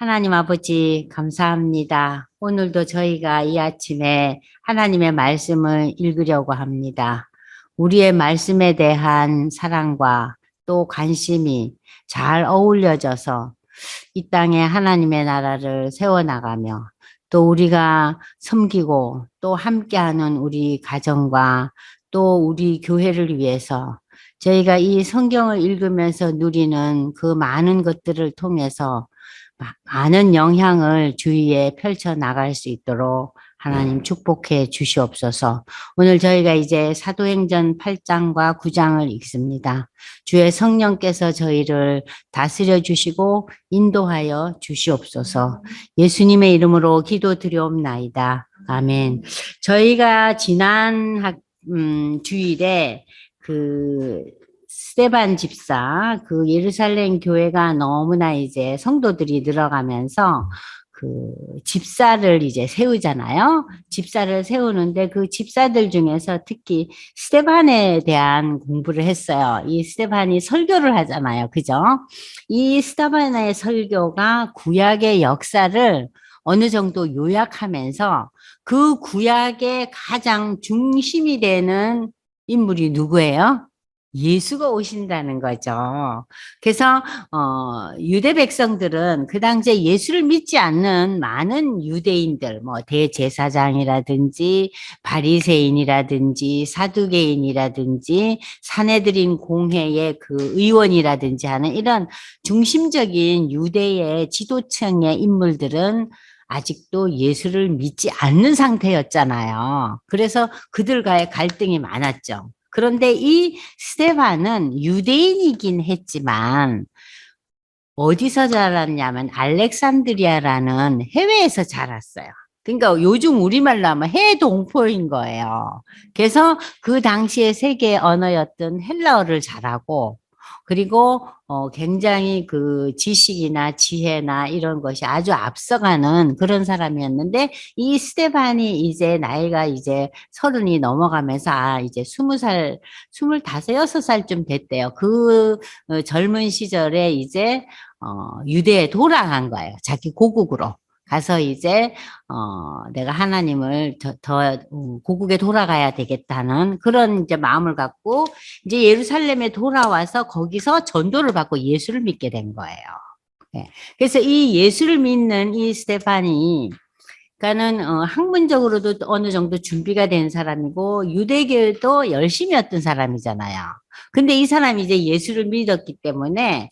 하나님 아버지, 감사합니다. 오늘도 저희가 이 아침에 하나님의 말씀을 읽으려고 합니다. 우리의 말씀에 대한 사랑과 또 관심이 잘 어울려져서 이 땅에 하나님의 나라를 세워나가며 또 우리가 섬기고 또 함께하는 우리 가정과 또 우리 교회를 위해서 저희가 이 성경을 읽으면서 누리는 그 많은 것들을 통해서 많은 영향을 주위에 펼쳐 나갈 수 있도록 하나님 축복해 주시옵소서. 오늘 저희가 이제 사도행전 8장과 9장을 읽습니다. 주의 성령께서 저희를 다스려 주시고 인도하여 주시옵소서. 예수님의 이름으로 기도드리옵나이다. 아멘. 저희가 지난 주일에 그 스데반 집사, 그 예루살렘 교회가 너무나 이제 성도들이 늘어가면서 그 집사를 이제 세우잖아요. 집사를 세우는데 그 집사들 중에서 특히 스데반에 대한 공부를 했어요. 이 스데반이 설교를 하잖아요. 그죠? 이 스데반의 설교가 구약의 역사를 어느 정도 요약하면서 그 구약의 가장 중심이 되는 인물이 누구예요? 예수가 오신다는 거죠. 그래서 유대 백성들은 그 당시에 예수를 믿지 않는 많은 유대인들, 뭐 대제사장이라든지 바리새인이라든지 사두개인이라든지 사내들인 공회의 그 의원이라든지 하는 이런 중심적인 유대의 지도층의 인물들은 아직도 예수를 믿지 않는 상태였잖아요. 그래서 그들과의 갈등이 많았죠. 그런데 이 스데반은 유대인이긴 했지만 어디서 자랐냐면 알렉산드리아라는 해외에서 자랐어요. 그러니까 요즘 우리말로 하면 해동포인 거예요. 그래서 그 당시의 세계 언어였던 헬라어를 잘하고 그리고 굉장히 그 지식이나 지혜나 이런 것이 아주 앞서가는 그런 사람이었는데 이 스테반이 이제 나이가 이제 30이 넘어가면서 이제 20살, 25, 6살쯤 됐대요. 그 젊은 시절에 이제 유대에 돌아간 거예요. 자기 고국으로. 가서 이제 내가 하나님을 더 고국에 돌아가야 되겠다는 그런 이제 마음을 갖고 이제 예루살렘에 돌아와서 거기서 전도를 받고 예수를 믿게 된 거예요. 네. 그래서 이 예수를 믿는 이 스테판이 그러니까는 학문적으로도 어느 정도 준비가 된 사람이고 유대교도 열심히 했던 사람이잖아요. 근데 이 사람이 이제 예수를 믿었기 때문에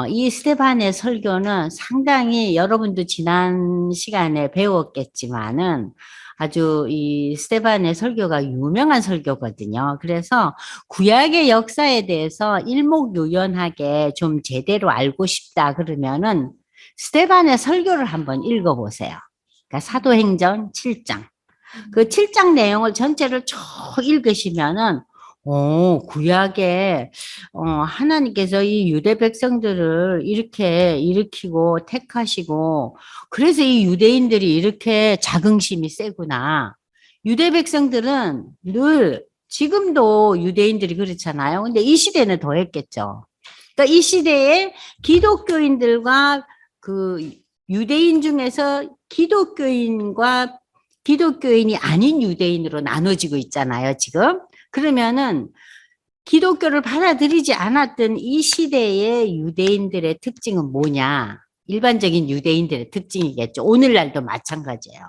이 스테반의 설교는 상당히 여러분도 지난 시간에 배웠겠지만은 아주 이 스테반의 설교가 유명한 설교거든요. 그래서 구약의 역사에 대해서 일목요연하게 좀 제대로 알고 싶다 그러면은 스테반의 설교를 한번 읽어보세요. 그러니까 사도행전 7장. 그 7장 내용을 전체를 쭉 읽으시면은 구약에 하나님께서 이 유대 백성들을 이렇게 일으키고 택하시고 그래서 이 유대인들이 이렇게 자긍심이 세구나. 유대 백성들은 늘 지금도 유대인들이 그렇잖아요. 근데 이 시대는 더 했겠죠. 그러니까 이 시대에 기독교인들과 그 유대인 중에서 기독교인과 기독교인이 아닌 유대인으로 나눠지고 있잖아요, 지금. 그러면은 기독교를 받아들이지 않았던 이 시대의 유대인들의 특징은 뭐냐? 일반적인 유대인들의 특징이겠죠. 오늘날도 마찬가지예요.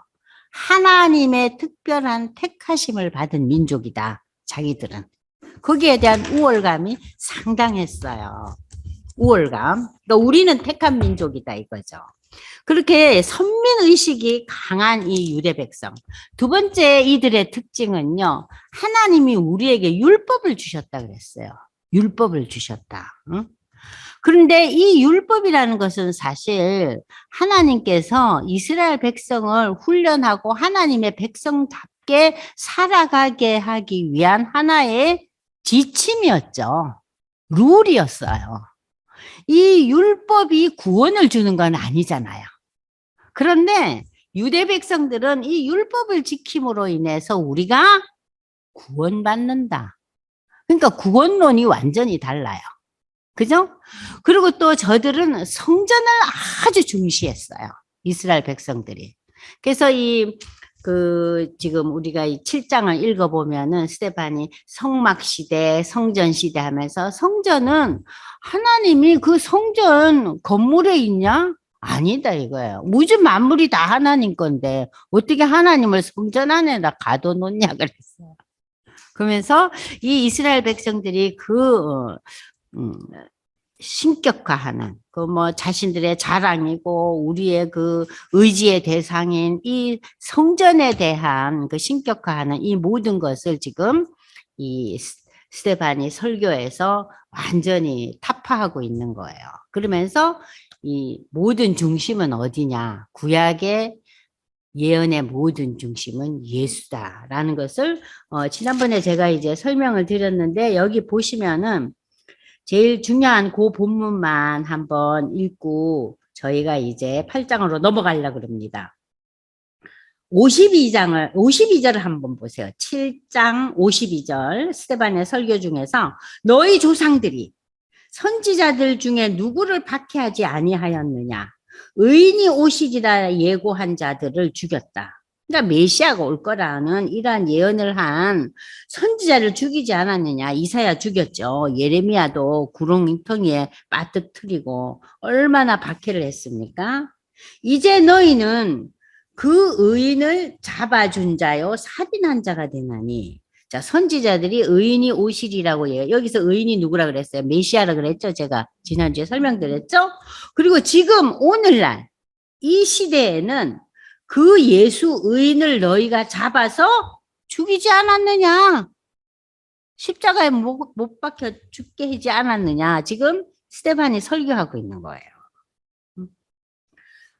하나님의 특별한 택하심을 받은 민족이다, 자기들은. 거기에 대한 우월감이 상당했어요. 우월감. 그러니까 우리는 택한 민족이다 이거죠. 그렇게 선민의식이 강한 이 유대 백성. 두 번째 이들의 특징은요. 하나님이 우리에게 율법을 주셨다 그랬어요. 율법을 주셨다. 응? 그런데 이 율법이라는 것은 사실 하나님께서 이스라엘 백성을 훈련하고 하나님의 백성답게 살아가게 하기 위한 하나의 지침이었죠. 룰이었어요. 이 율법이 구원을 주는 건 아니잖아요. 그런데 유대 백성들은 이 율법을 지킴으로 인해서 우리가 구원받는다. 그러니까 구원론이 완전히 달라요. 그죠? 그리고 또 저들은 성전을 아주 중시했어요. 이스라엘 백성들이. 그래서 지금 우리가 이 7장을 읽어보면은 스데반이 성막 시대, 성전 시대 하면서 성전은 하나님이 그 성전 건물에 있냐? 아니다 이거예요. 우주 만물이 다 하나님 건데 어떻게 하나님을 성전 안에다 가둬놓냐 그랬어요. 그러면서 이 이스라엘 백성들이 음, 신격화하는 그 뭐 자신들의 자랑이고 우리의 그 의지의 대상인 이 성전에 대한 그 신격화하는 이 모든 것을 지금 이 스데반이 설교에서 완전히 타파하고 있는 거예요. 그러면서 이 모든 중심은 어디냐? 구약의 예언의 모든 중심은 예수다라는 것을 지난번에 제가 이제 설명을 드렸는데 여기 보시면은 제일 중요한 그 본문만 한번 읽고 저희가 이제 8장으로 넘어가려고 그럽니다. 52절을 한번 보세요. 7장 52절 스데반의 설교 중에서 너희 조상들이 선지자들 중에 누구를 박해하지 아니하였느냐? 의인이 오시리라 예고한 자들을 죽였다. 그러니까 메시아가 올 거라는 이러한 예언을 한 선지자를 죽이지 않았느냐. 이사야 죽였죠. 예레미야도 구렁텅이에 빠뜨트리고 얼마나 박해를 했습니까? 이제 너희는 그 의인을 잡아준 자요 살인한 자가 되나니. 자, 선지자들이 의인이 오시리라고 해요. 여기서 의인이 누구라 그랬어요? 메시아라 그랬죠? 제가 지난주에 설명드렸죠? 그리고 지금 오늘날 이 시대에는 그 예수 의인을 너희가 잡아서 죽이지 않았느냐? 십자가에 못 박혀 죽게 하지 않았느냐? 지금 스데반이 설교하고 있는 거예요.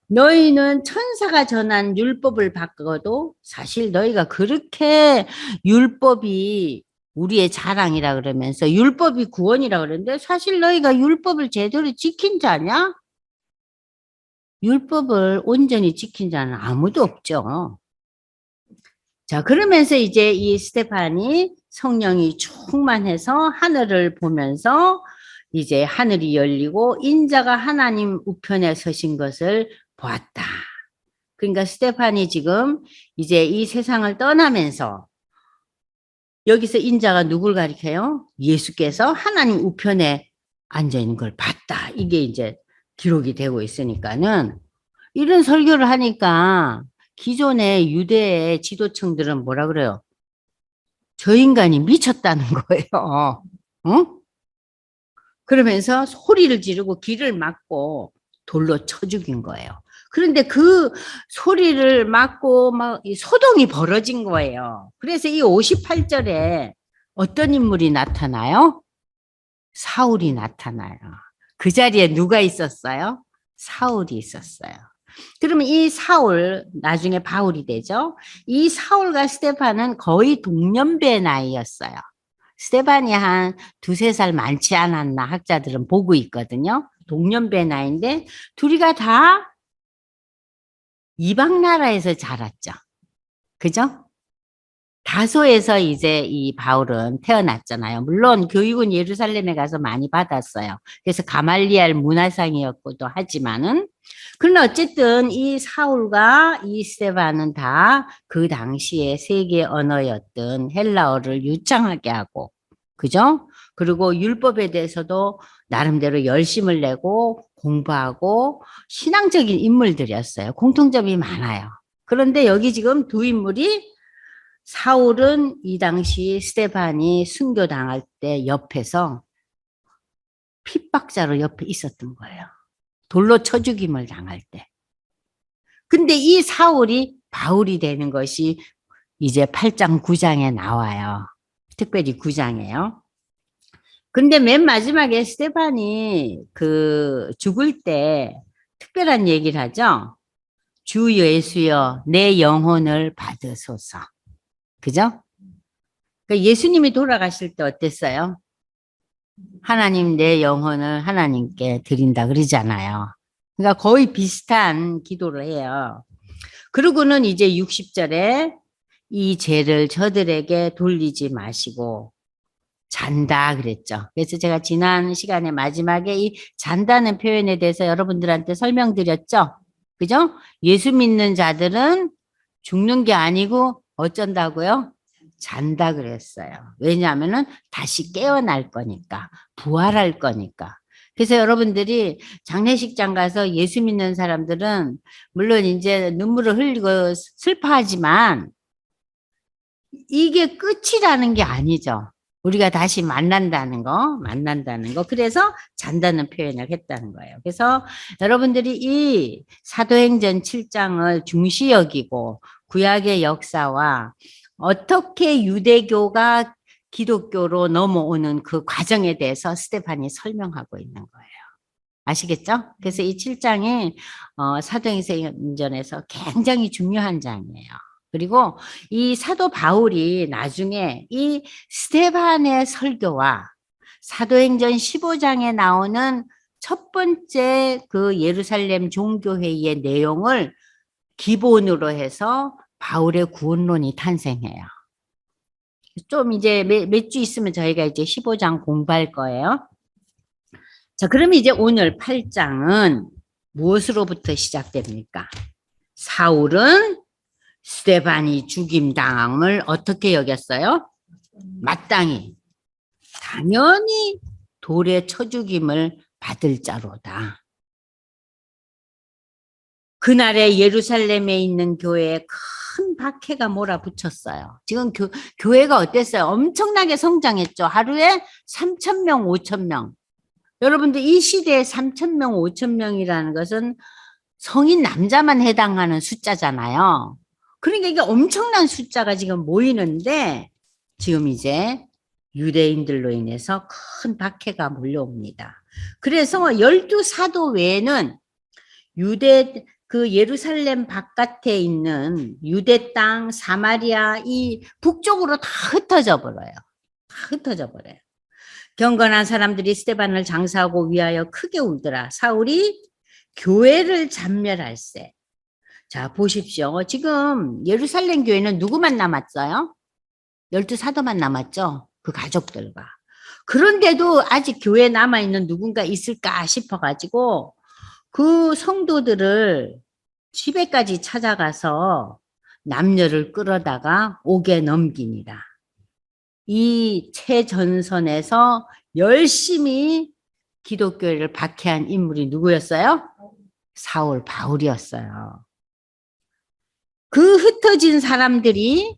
너희는 천사가 전한 율법을 바꿔도 사실 너희가 그렇게 율법이 우리의 자랑이라 그러면서 율법이 구원이라 그러는데 사실 너희가 율법을 제대로 지킨 자냐? 율법을 온전히 지킨 자는 아무도 없죠. 자, 그러면서 이제 이 스데반이 성령이 충만해서 하늘을 보면서 이제 하늘이 열리고 인자가 하나님 우편에 서신 것을 보았다. 그러니까 스데반이 지금 이제 이 세상을 떠나면서 여기서 인자가 누굴 가리켜요? 예수께서 하나님 우편에 앉아 있는 걸 봤다. 이게 이제 기록이 되고 있으니까는 이런 설교를 하니까 기존의 유대의 지도층들은 뭐라 그래요? 저 인간이 미쳤다는 거예요. 응? 그러면서 소리를 지르고 길을 막고 돌로 쳐 죽인 거예요. 그런데 그 소리를 막고 막 소동이 벌어진 거예요. 그래서 이 58절에 어떤 인물이 나타나요? 사울이 나타나요. 그 자리에 누가 있었어요? 사울이 있었어요. 그러면 이 사울, 나중에 바울이 되죠. 이 사울과 스데반은 거의 동년배 나이였어요. 스데반이 한 두세 살 많지 않았나 학자들은 보고 있거든요. 동년배 나이인데 둘이가 다 이방 나라에서 자랐죠. 그죠? 다소에서 이제 이 바울은 태어났잖아요. 물론 교육은 예루살렘에 가서 많이 받았어요. 그래서 가말리알 문화상이었고도 하지만은 그러나 어쨌든 이 사울과 이 스데반은 다 그 당시에 세계 언어였던 헬라어를 유창하게 하고 그죠? 그리고 율법에 대해서도 나름대로 열심을 내고 공부하고 신앙적인 인물들이었어요. 공통점이 많아요. 그런데 여기 지금 두 인물이 사울은 이 당시 스데반이 순교당할 때 옆에서 핍박자로 옆에 있었던 거예요. 돌로 쳐 죽임을 당할 때. 근데 이 사울이 바울이 되는 것이 이제 8장 9장에 나와요. 특별히 9장에요. 근데 맨 마지막에 스데반이 죽을 때 특별한 얘기를 하죠. 주 예수여 내 영혼을 받으소서. 그죠? 그러니까 예수님이 돌아가실 때 어땠어요? 하나님 내 영혼을 하나님께 드린다 그러잖아요. 그러니까 거의 비슷한 기도를 해요. 그러고는 이제 60절에 이 죄를 저들에게 돌리지 마시고 잔다 그랬죠. 그래서 제가 지난 시간에 마지막에 이 잔다는 표현에 대해서 여러분들한테 설명드렸죠. 그죠? 예수 믿는 자들은 죽는 게 아니고 어쩐다고요? 잔다 그랬어요. 왜냐하면은 다시 깨어날 거니까, 부활할 거니까. 그래서 여러분들이 장례식장 가서 예수 믿는 사람들은 물론 이제 눈물을 흘리고 슬퍼하지만 이게 끝이라는 게 아니죠. 우리가 다시 만난다는 거. 그래서 잔다는 표현을 했다는 거예요. 그래서 여러분들이 이 사도행전 7장을 중시 여기고 구약의 역사와 어떻게 유대교가 기독교로 넘어오는 그 과정에 대해서 스테반이 설명하고 있는 거예요. 아시겠죠? 그래서 이 7장이 사도행전에서 굉장히 중요한 장이에요. 그리고 이 사도 바울이 나중에 이 스데반의 설교와 사도행전 15장에 나오는 첫 번째 그 예루살렘 종교회의의 내용을 기본으로 해서 바울의 구원론이 탄생해요. 좀 이제 몇 주 있으면 저희가 이제 15장 공부할 거예요. 자, 그럼 이제 오늘 8장은 무엇으로부터 시작됩니까? 사울은 스데반이 죽임당함을 어떻게 여겼어요? 마땅히, 당연히 돌에 쳐 죽임을 받을 자로다. 그날에 예루살렘에 있는 교회에 큰 박해가 몰아붙였어요. 지금 교회가 어땠어요? 엄청나게 성장했죠. 하루에 3,000명, 5,000명. 여러분들 이 시대에 3,000명, 5,000명이라는 것은 성인 남자만 해당하는 숫자잖아요. 그러니까 이게 엄청난 숫자가 지금 모이는데 지금 이제 유대인들로 인해서 큰 박해가 몰려옵니다. 그래서 12사도 외에는 그 예루살렘 바깥에 있는 유대 땅, 사마리아 이 북쪽으로 다 흩어져 버려요. 다 흩어져 버려요. 경건한 사람들이 스데반을 장사하고 위하여 크게 울더라. 사울이 교회를 잔멸할세. 자, 보십시오. 지금 예루살렘 교회는 누구만 남았어요? 12사도만 남았죠? 그 가족들과. 그런데도 아직 교회에 남아있는 누군가 있을까 싶어가지고 그 성도들을 집에까지 찾아가서 남녀를 끌어다가 옥에 넘깁니다. 이 최전선에서 열심히 기독교를 박해한 인물이 누구였어요? 사울, 바울이었어요. 그 흩어진 사람들이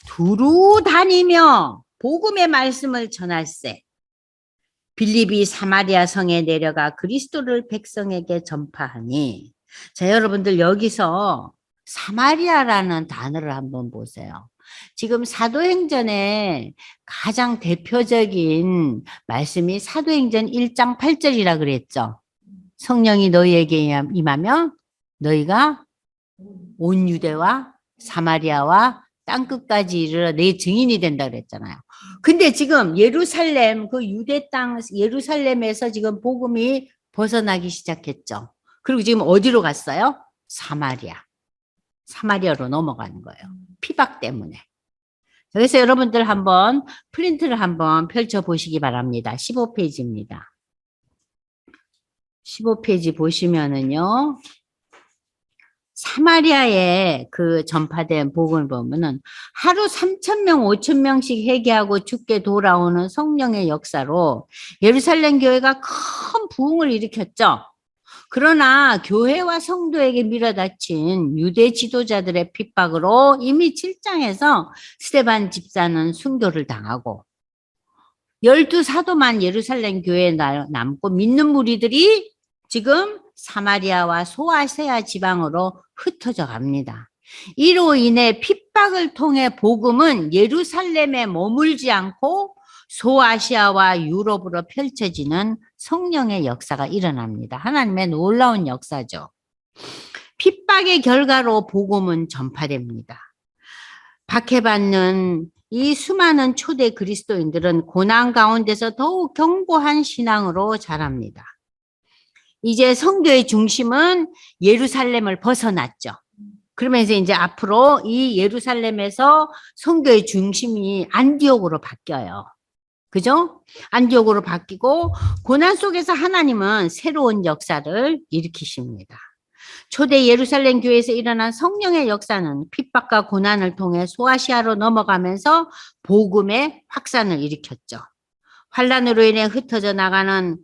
두루 다니며 복음의 말씀을 전할세. 빌립이 사마리아 성에 내려가 그리스도를 백성에게 전파하니. 자, 여러분들 여기서 사마리아라는 단어를 한번 보세요. 지금 사도행전에 가장 대표적인 말씀이 사도행전 1장 8절이라 그랬죠. 성령이 너희에게 임하면 너희가 온 유대와 사마리아와 땅끝까지 이르러 내 증인이 된다 그랬잖아요. 근데 지금 예루살렘 그 유대 땅 예루살렘에서 지금 복음이 벗어나기 시작했죠. 그리고 지금 어디로 갔어요? 사마리아로 넘어가는 거예요. 피박 때문에. 그래서 여러분들 한번 프린트를 한번 펼쳐 보시기 바랍니다. 15페이지입니다. 15페이지 보시면은요. 사마리아에 그 전파된 복음을 보면은 하루 3,000명, 5,000명씩 회개하고 죽게 돌아오는 성령의 역사로 예루살렘 교회가 큰 부흥을 일으켰죠. 그러나 교회와 성도에게 밀어닥친 유대 지도자들의 핍박으로 이미 7장에서 스데반 집사는 순교를 당하고 12사도만 예루살렘 교회에 남고 믿는 무리들이 지금 사마리아와 소아시아 지방으로 흩어져 갑니다. 이로 인해 핍박을 통해 복음은 예루살렘에 머물지 않고 소아시아와 유럽으로 펼쳐지는 성령의 역사가 일어납니다. 하나님의 놀라운 역사죠. 핍박의 결과로 복음은 전파됩니다. 박해받는 이 수많은 초대 그리스도인들은 고난 가운데서 더욱 견고한 신앙으로 자랍니다. 이제 성교의 중심은 예루살렘을 벗어났죠. 그러면서 이제 앞으로 이 예루살렘에서 성교의 중심이 안디옥으로 바뀌어요. 그죠? 안디옥으로 바뀌고 고난 속에서 하나님은 새로운 역사를 일으키십니다. 초대 예루살렘 교회에서 일어난 성령의 역사는 핍박과 고난을 통해 소아시아로 넘어가면서 복음의 확산을 일으켰죠. 환란으로 인해 흩어져 나가는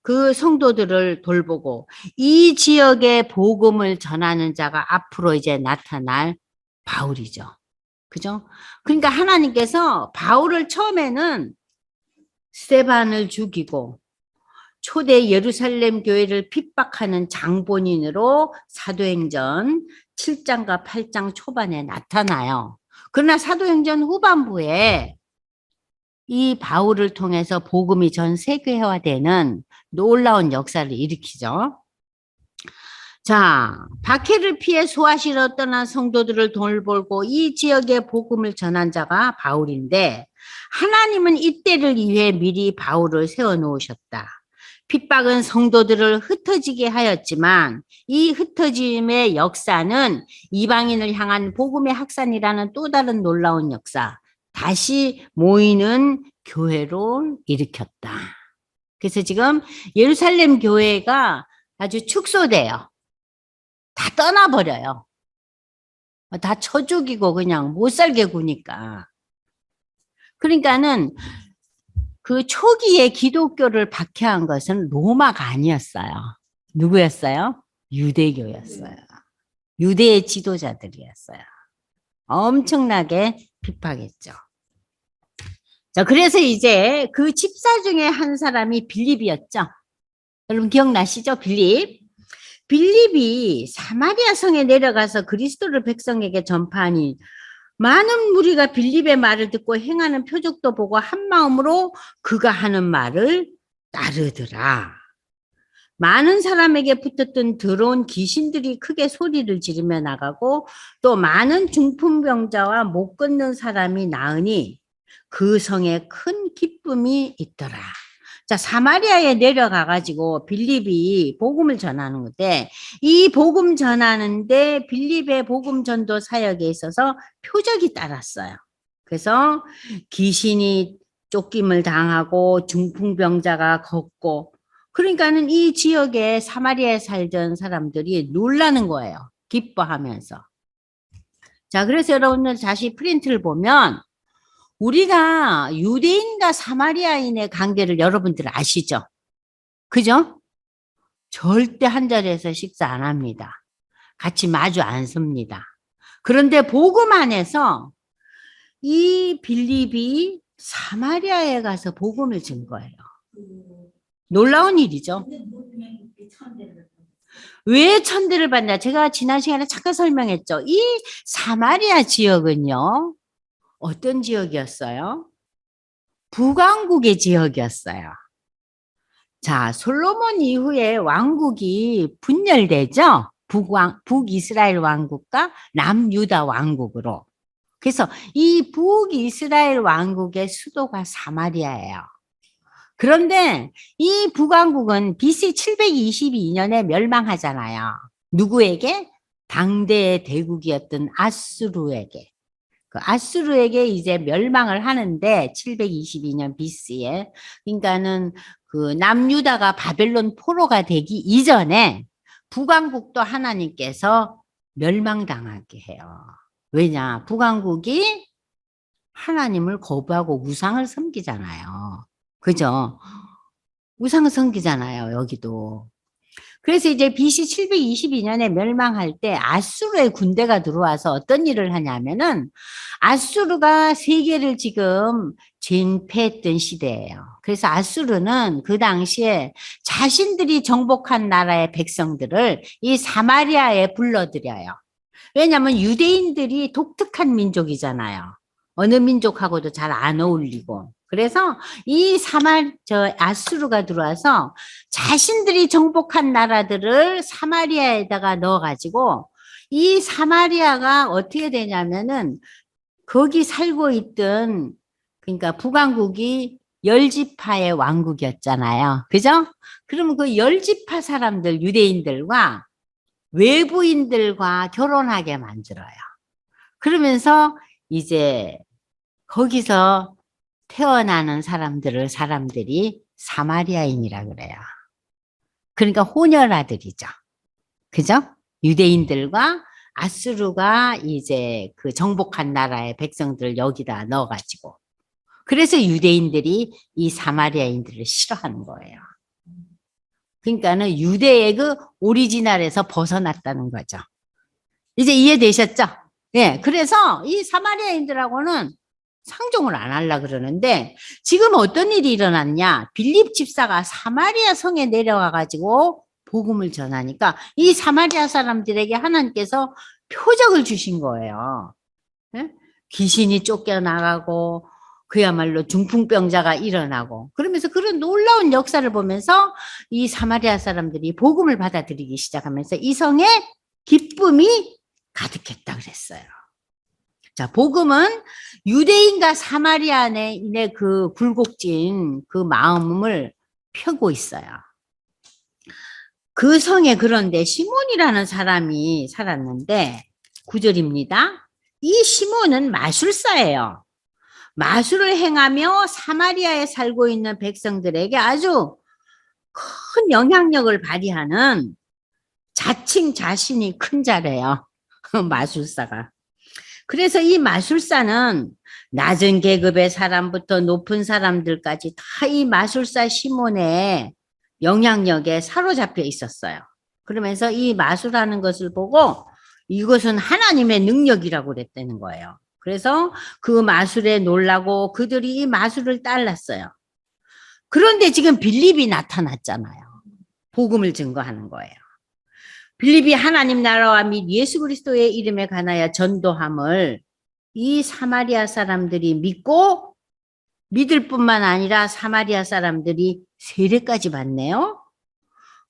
그 성도들을 돌보고 이 지역에 복음을 전하는 자가 앞으로 이제 나타날 바울이죠. 그죠? 그러니까 하나님께서 바울을 처음에는 스데반을 죽이고 초대 예루살렘 교회를 핍박하는 장본인으로 사도행전 7장과 8장 초반에 나타나요. 그러나 사도행전 후반부에 이 바울을 통해서 복음이 전 세계화되는 놀라운 역사를 일으키죠. 자, 박해를 피해 소아시로 떠난 성도들을 돌보고 이 지역에 복음을 전한 자가 바울인데 하나님은 이때를 위해 미리 바울을 세워놓으셨다. 핍박은 성도들을 흩어지게 하였지만 이 흩어짐의 역사는 이방인을 향한 복음의 확산이라는 또 다른 놀라운 역사, 다시 모이는 교회로 일으켰다. 그래서 지금 예루살렘 교회가 아주 축소돼요. 다 떠나버려요. 다 쳐 죽이고 그냥 못 살게 구니까. 그러니까는 그 초기에 기독교를 박해한 것은 로마가 아니었어요. 누구였어요? 유대교였어요. 유대의 지도자들이었어요. 엄청나게 핍박했죠. 자, 그래서 이제 그 집사 중에 한 사람이 빌립이었죠. 여러분 기억나시죠? 빌립이 사마리아 성에 내려가서 그리스도를 백성에게 전파하니 많은 무리가 빌립의 말을 듣고 행하는 표적도 보고 한 마음으로 그가 하는 말을 따르더라. 많은 사람에게 붙었던 더러운 귀신들이 크게 소리를 지르며 나가고 또 많은 중풍병자와 못 걷는 사람이 나으니 그 성에 큰 기쁨이 있더라. 자, 사마리아에 내려가가지고 빌립이 복음을 전하는 건데 이 복음 전하는데 빌립의 복음 전도 사역에 있어서 표적이 따랐어요. 그래서 귀신이 쫓김을 당하고 중풍병자가 걷고 그러니까는 이 지역에 사마리아에 살던 사람들이 놀라는 거예요. 기뻐하면서. 자, 그래서 여러분들 다시 프린트를 보면 우리가 유대인과 사마리아인의 관계를 여러분들 아시죠? 그죠? 절대 한 자리에서 식사 안 합니다. 같이 마주 안 섭니다. 그런데 복음 안에서 이 빌립이 사마리아에 가서 복음을 준 거예요. 놀라운 일이죠. 왜 천대를 받냐? 제가 지난 시간에 잠깐 설명했죠. 이 사마리아 지역은요. 어떤 지역이었어요? 북왕국의 지역이었어요. 자, 솔로몬 이후에 왕국이 분열되죠? 북이스라엘 왕국과 남유다 왕국으로. 그래서 이 북이스라엘 왕국의 수도가 사마리아예요. 그런데 이 북왕국은 BC 722년에 멸망하잖아요. 누구에게? 당대의 대국이었던 아수르에게. 그 아수르에게 이제 멸망을 하는데 722년 BC에 그러니까는 그 남유다가 바벨론 포로가 되기 이전에 북왕국도 하나님께서 멸망당하게 해요. 왜냐? 북왕국이 하나님을 거부하고 우상을 섬기잖아요. 그죠? 우상을 섬기잖아요, 여기도. 그래서 이제 BC 722년에 멸망할 때 아수르의 군대가 들어와서 어떤 일을 하냐면은 아수르가 세계를 지금 진패했던 시대예요. 그래서 아수르는 그 당시에 자신들이 정복한 나라의 백성들을 이 사마리아에 불러들여요. 왜냐하면 유대인들이 독특한 민족이잖아요. 어느 민족하고도 잘 안 어울리고. 그래서 이 아수르가 들어와서 자신들이 정복한 나라들을 사마리아에다가 넣어가지고 이 사마리아가 어떻게 되냐면은 거기 살고 있던 그러니까 북왕국이 열지파의 왕국이었잖아요. 그죠? 그러면 그 열지파 사람들, 유대인들과 외부인들과 결혼하게 만들어요. 그러면서 이제 거기서 태어나는 사람들이 사마리아인이라 그래요. 그러니까 혼혈아들이죠. 그죠? 유대인들과 아수르가 이제 그 정복한 나라의 백성들을 여기다 넣어가지고. 그래서 유대인들이 이 사마리아인들을 싫어하는 거예요. 그러니까는 유대의 그 오리지널에서 벗어났다는 거죠. 이제 이해되셨죠? 예. 그래서 이 사마리아인들하고는 상종을 안 하려고 그러는데 지금 어떤 일이 일어났냐? 빌립 집사가 사마리아 성에 내려와 가지고 복음을 전하니까 이 사마리아 사람들에게 하나님께서 표적을 주신 거예요. 예? 귀신이 쫓겨나가고 그야말로 중풍병자가 일어나고 그러면서 그런 놀라운 역사를 보면서 이 사마리아 사람들이 복음을 받아들이기 시작하면서 이 성에 기쁨이 가득했다 그랬어요. 자, 복음은 유대인과 사마리아인의 그 굴곡진 그 마음을 펴고 있어요. 그 성에 그런데 시몬이라는 사람이 살았는데 9절입니다. 이 시몬은 마술사예요. 마술을 행하며 사마리아에 살고 있는 백성들에게 아주 큰 영향력을 발휘하는 자칭 자신이 큰 자래요. 마술사가. 그래서 이 마술사는 낮은 계급의 사람부터 높은 사람들까지 다 이 마술사 시몬의 영향력에 사로잡혀 있었어요. 그러면서 이 마술하는 것을 보고 이것은 하나님의 능력이라고 그랬다는 거예요. 그래서 그 마술에 놀라고 그들이 이 마술을 따랐어요. 그런데 지금 빌립이 나타났잖아요. 복음을 증거하는 거예요. 빌립이 하나님 나라와 및 예수 그리스도의 이름에 관하여 전도함을 이 사마리아 사람들이 믿고 믿을 뿐만 아니라 사마리아 사람들이 세례까지 받네요.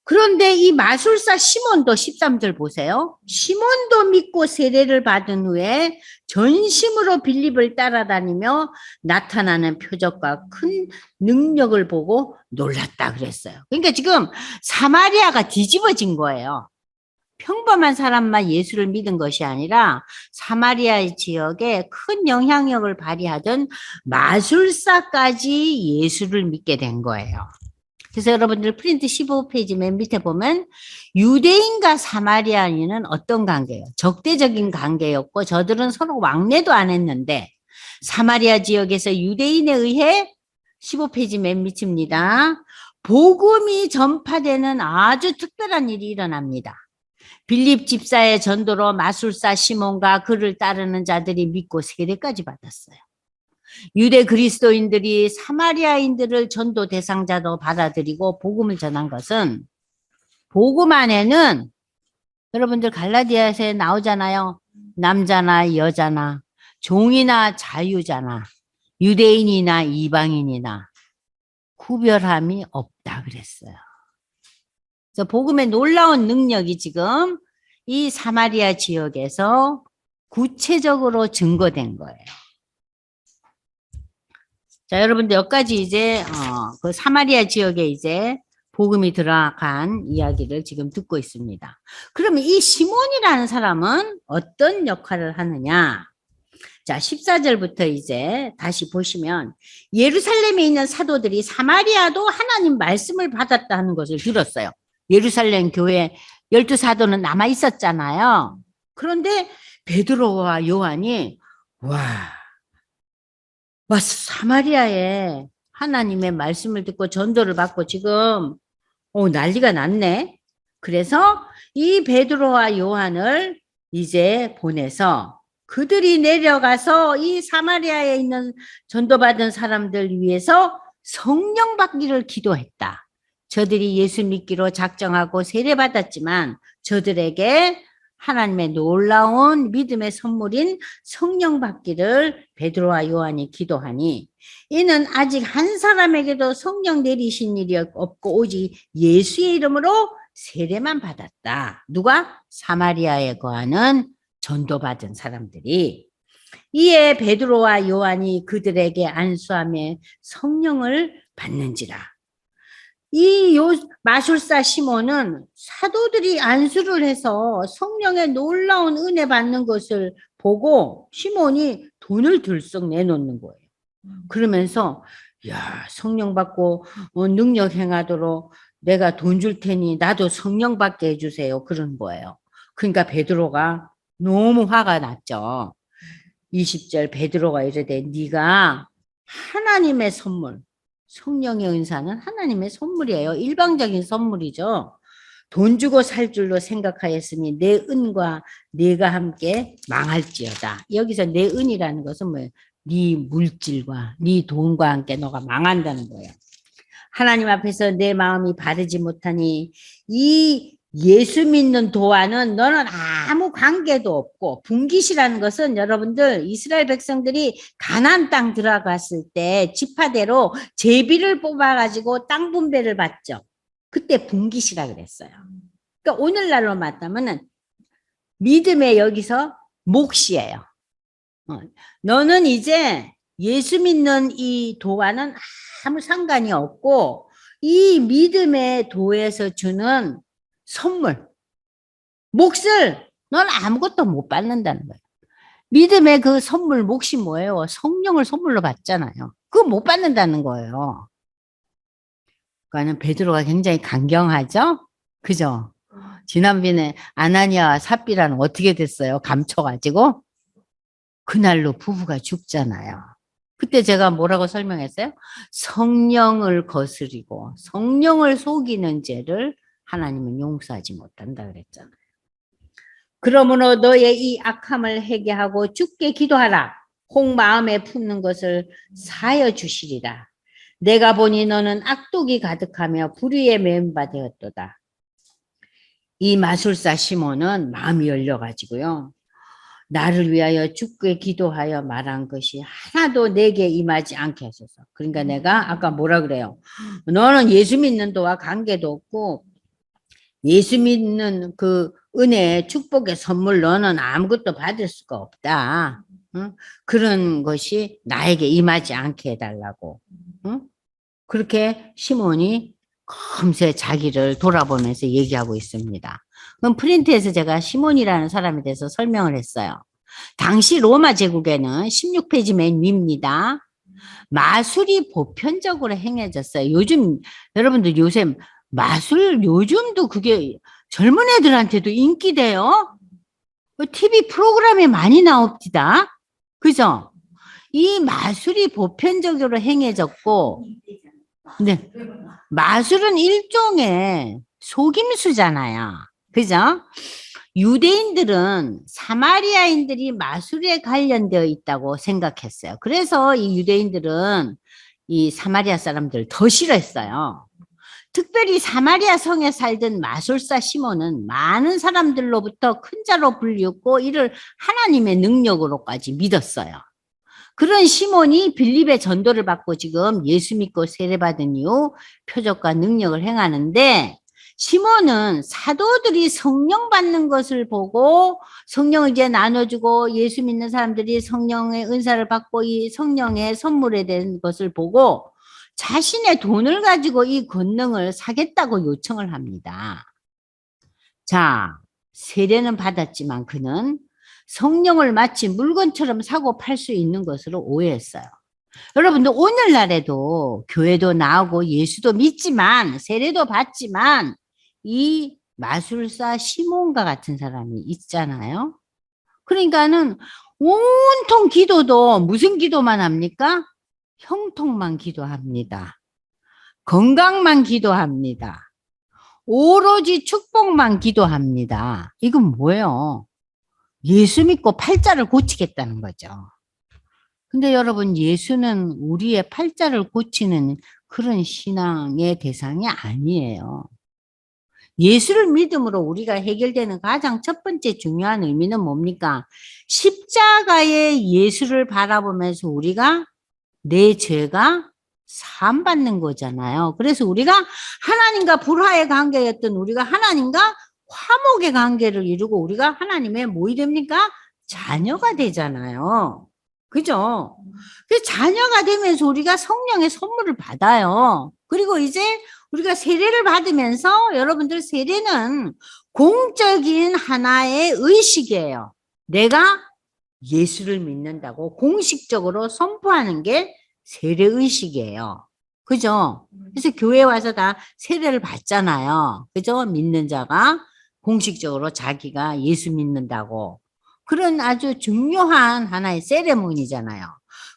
그런데 이 마술사 시몬도 13절 보세요. 시몬도 믿고 세례를 받은 후에 전심으로 빌립을 따라다니며 나타나는 표적과 큰 능력을 보고 놀랐다 그랬어요. 그러니까 지금 사마리아가 뒤집어진 거예요. 평범한 사람만 예수를 믿은 것이 아니라 사마리아 지역에 큰 영향력을 발휘하던 마술사까지 예수를 믿게 된 거예요. 그래서 여러분들 프린트 15페이지 맨 밑에 보면 유대인과 사마리아인은 어떤 관계예요? 적대적인 관계였고 저들은 서로 왕래도 안 했는데 사마리아 지역에서 유대인에 의해 15페이지 맨 밑입니다. 복음이 전파되는 아주 특별한 일이 일어납니다. 빌립 집사의 전도로 마술사 시몬과 그를 따르는 자들이 믿고 세례까지 받았어요. 유대 그리스도인들이 사마리아인들을 전도 대상자로 받아들이고 복음을 전한 것은 복음 안에는 여러분들 갈라디아서에 나오잖아요. 남자나 여자나 종이나 자유자나 유대인이나 이방인이나 구별함이 없다 그랬어요. 그래서 복음의 놀라운 능력이 지금 이 사마리아 지역에서 구체적으로 증거된 거예요. 자, 여러분들 여기까지 이제 그 사마리아 지역에 이제 복음이 들어간 이야기를 지금 듣고 있습니다. 그러면 이 시몬이라는 사람은 어떤 역할을 하느냐? 자, 14절부터 이제 다시 보시면 예루살렘에 있는 사도들이 사마리아도 하나님 말씀을 받았다는 것을 들었어요. 예루살렘 교회 12사도는 남아 있었잖아요. 그런데 베드로와 요한이 와, 사마리아에 하나님의 말씀을 듣고 전도를 받고 지금 난리가 났네. 그래서 이 베드로와 요한을 이제 보내서 그들이 내려가서 이 사마리아에 있는 전도받은 사람들 위해서 성령 받기를 기도했다. 저들이 예수 믿기로 작정하고 세례받았지만 저들에게 하나님의 놀라운 믿음의 선물인 성령 받기를 베드로와 요한이 기도하니 이는 아직 한 사람에게도 성령 내리신 일이 없고 오직 예수의 이름으로 세례만 받았다. 누가? 사마리아에 거하는 전도받은 사람들이. 이에 베드로와 요한이 그들에게 안수하며 성령을 받는지라. 이 마술사 시몬은 사도들이 안수를 해서 성령의 놀라운 은혜 받는 것을 보고 시몬이 돈을 들썩 내놓는 거예요. 그러면서 야, 성령 받고 능력 행하도록 내가 돈 줄 테니 나도 성령 받게 해주세요. 그런 거예요. 그러니까 베드로가 너무 화가 났죠. 20절 베드로가 이르되 네가 하나님의 선물, 성령의 은사는 하나님의 선물이에요. 일방적인 선물이죠. 돈 주고 살 줄로 생각하였으니 내 은과 네가 함께 망할지어다. 여기서 내 은이라는 것은 뭐예요? 네 물질과 네 돈과 함께 너가 망한다는 거예요. 하나님 앞에서 내 마음이 바르지 못하니 이 예수 믿는 도와는 너는 아무 관계도 없고, 분깃이라는 것은 여러분들 이스라엘 백성들이 가나안 땅 들어갔을 때 지파대로 제비를 뽑아가지고 땅 분배를 받죠. 그때 분깃이라 그랬어요. 그러니까 오늘날로 맞다면은 믿음의 여기서 몫이에요. 너는 이제 예수 믿는 이 도와는 아무 상관이 없고 이 믿음의 도에서 주는 선물, 몫을 넌 아무것도 못 받는다는 거예요. 믿음의 그 선물 몫이 뭐예요? 성령을 선물로 받잖아요. 그거 못 받는다는 거예요. 그러니까 베드로가 굉장히 강경하죠? 그죠? 지난번에 아나니아와 삽비라는 어떻게 됐어요? 감춰가지고 그날로 부부가 죽잖아요. 그때 제가 뭐라고 설명했어요? 성령을 거스리고 성령을 속이는 죄를 하나님은 용서하지 못한다 그랬잖아요. 그러므로 너의 이 악함을 회개하고 주께 기도하라. 혹 마음에 품는 것을 사여 주시리라. 내가 보니 너는 악독이 가득하며 불의에 매은 바 되었도다. 이 마술사 시몬은 마음이 열려가지고요. 나를 위하여 주께 기도하여 말한 것이 하나도 내게 임하지 않게 하소서. 그러니까 내가 아까 뭐라 그래요? 너는 예수 믿는 도와 관계도 없고 예수 믿는 그 은혜의 축복의 선물 너는 아무것도 받을 수가 없다. 응? 그런 것이 나에게 임하지 않게 해달라고. 응? 그렇게 시몬이 금세 자기를 돌아보면서 얘기하고 있습니다. 그럼 프린트에서 제가 시몬이라는 사람에 대해서 설명을 했어요. 당시 로마 제국에는 16페이지 맨 위입니다. 마술이 보편적으로 행해졌어요. 요즘 여러분들 요새 마술 요즘도 그게 젊은 애들한테도 인기돼요. TV 프로그램에 많이 나옵니다. 그죠? 이 마술이 보편적으로 행해졌고, 네. 마술은 일종의 속임수잖아요. 그죠? 유대인들은 사마리아인들이 마술에 관련되어 있다고 생각했어요. 그래서 이 유대인들은 이 사마리아 사람들을 더 싫어했어요. 특별히 사마리아 성에 살던 마술사 시몬은 많은 사람들로부터 큰 자로 불리웠고 이를 하나님의 능력으로까지 믿었어요. 그런 시몬이 빌립의 전도를 받고 지금 예수 믿고 세례받은 이후 표적과 능력을 행하는데 시몬은 사도들이 성령 받는 것을 보고 성령을 이제 나눠주고 예수 믿는 사람들이 성령의 은사를 받고 이 성령의 선물에 대한 것을 보고 자신의 돈을 가지고 이 권능을 사겠다고 요청을 합니다. 자, 세례는 받았지만 그는 성령을 마치 물건처럼 사고 팔 수 있는 것으로 오해했어요. 여러분들 오늘날에도 교회도 나오고 예수도 믿지만 세례도 받지만 이 마술사 시몬과 같은 사람이 있잖아요. 그러니까는 온통 기도도 무슨 기도만 합니까? 형통만 기도합니다. 건강만 기도합니다. 오로지 축복만 기도합니다. 이건 뭐예요? 예수 믿고 팔자를 고치겠다는 거죠. 근데 여러분 예수는 우리의 팔자를 고치는 그런 신앙의 대상이 아니에요. 예수를 믿음으로 우리가 해결되는 가장 첫 번째 중요한 의미는 뭡니까? 십자가의 예수를 바라보면서 우리가 내 죄가 사함받는 거잖아요. 그래서 우리가 하나님과 불화의 관계였던 우리가 하나님과 화목의 관계를 이루고 우리가 하나님의 뭐이 됩니까? 자녀가 되잖아요. 그죠? 그 자녀가 되면서 우리가 성령의 선물을 받아요. 그리고 이제 우리가 세례를 받으면서 여러분들 세례는 공적인 하나의 의식이에요. 내가 예수를 믿는다고 공식적으로 선포하는 게 세례의식이에요. 그죠? 그래서 교회 와서 다 세례를 받잖아요. 그죠? 믿는 자가 공식적으로 자기가 예수 믿는다고. 그런 아주 중요한 하나의 세레모니잖아요.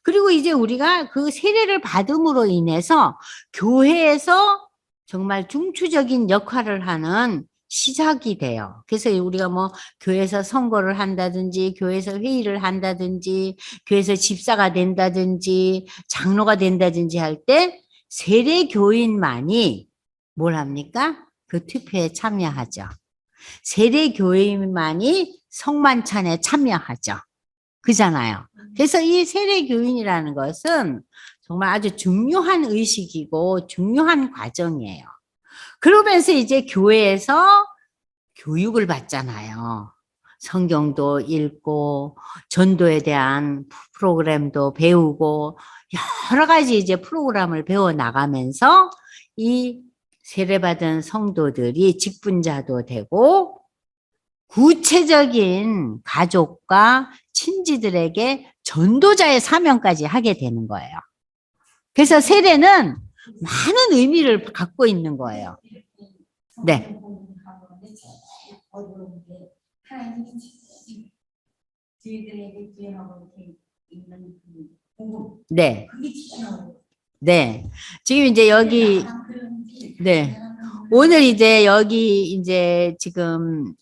그리고 이제 우리가 그 세례를 받음으로 인해서 교회에서 정말 중추적인 역할을 하는 시작이 돼요. 그래서 우리가 뭐 교회에서 선거를 한다든지 교회에서 회의를 한다든지 교회에서 집사가 된다든지 장로가 된다든지 할 때 세례 교인만이 뭘 합니까? 그 투표에 참여하죠. 세례 교인만이 성만찬에 참여하죠. 그잖아요. 그래서 이 세례 교인이라는 것은 정말 아주 중요한 의식이고 중요한 과정이에요. 그러면서 이제 교회에서 교육을 받잖아요. 성경도 읽고 전도에 대한 프로그램도 배우고 여러 가지 이제 프로그램을 배워 나가면서 이 세례받은 성도들이 직분자도 되고 구체적인 가족과 친지들에게 전도자의 사명까지 하게 되는 거예요. 그래서 세례는 많은 의미를 갖고 있는 거예요. 네. 네. 네. 지금 이제 여기, 네. 오늘 이제 여기 이제 지금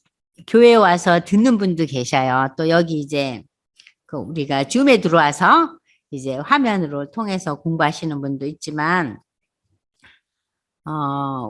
교회 와서 듣는 분도 계셔요. 또 여기 이제 그 우리가 줌에 들어와서 이제 화면으로 통해서 공부하시는 분도 있지만,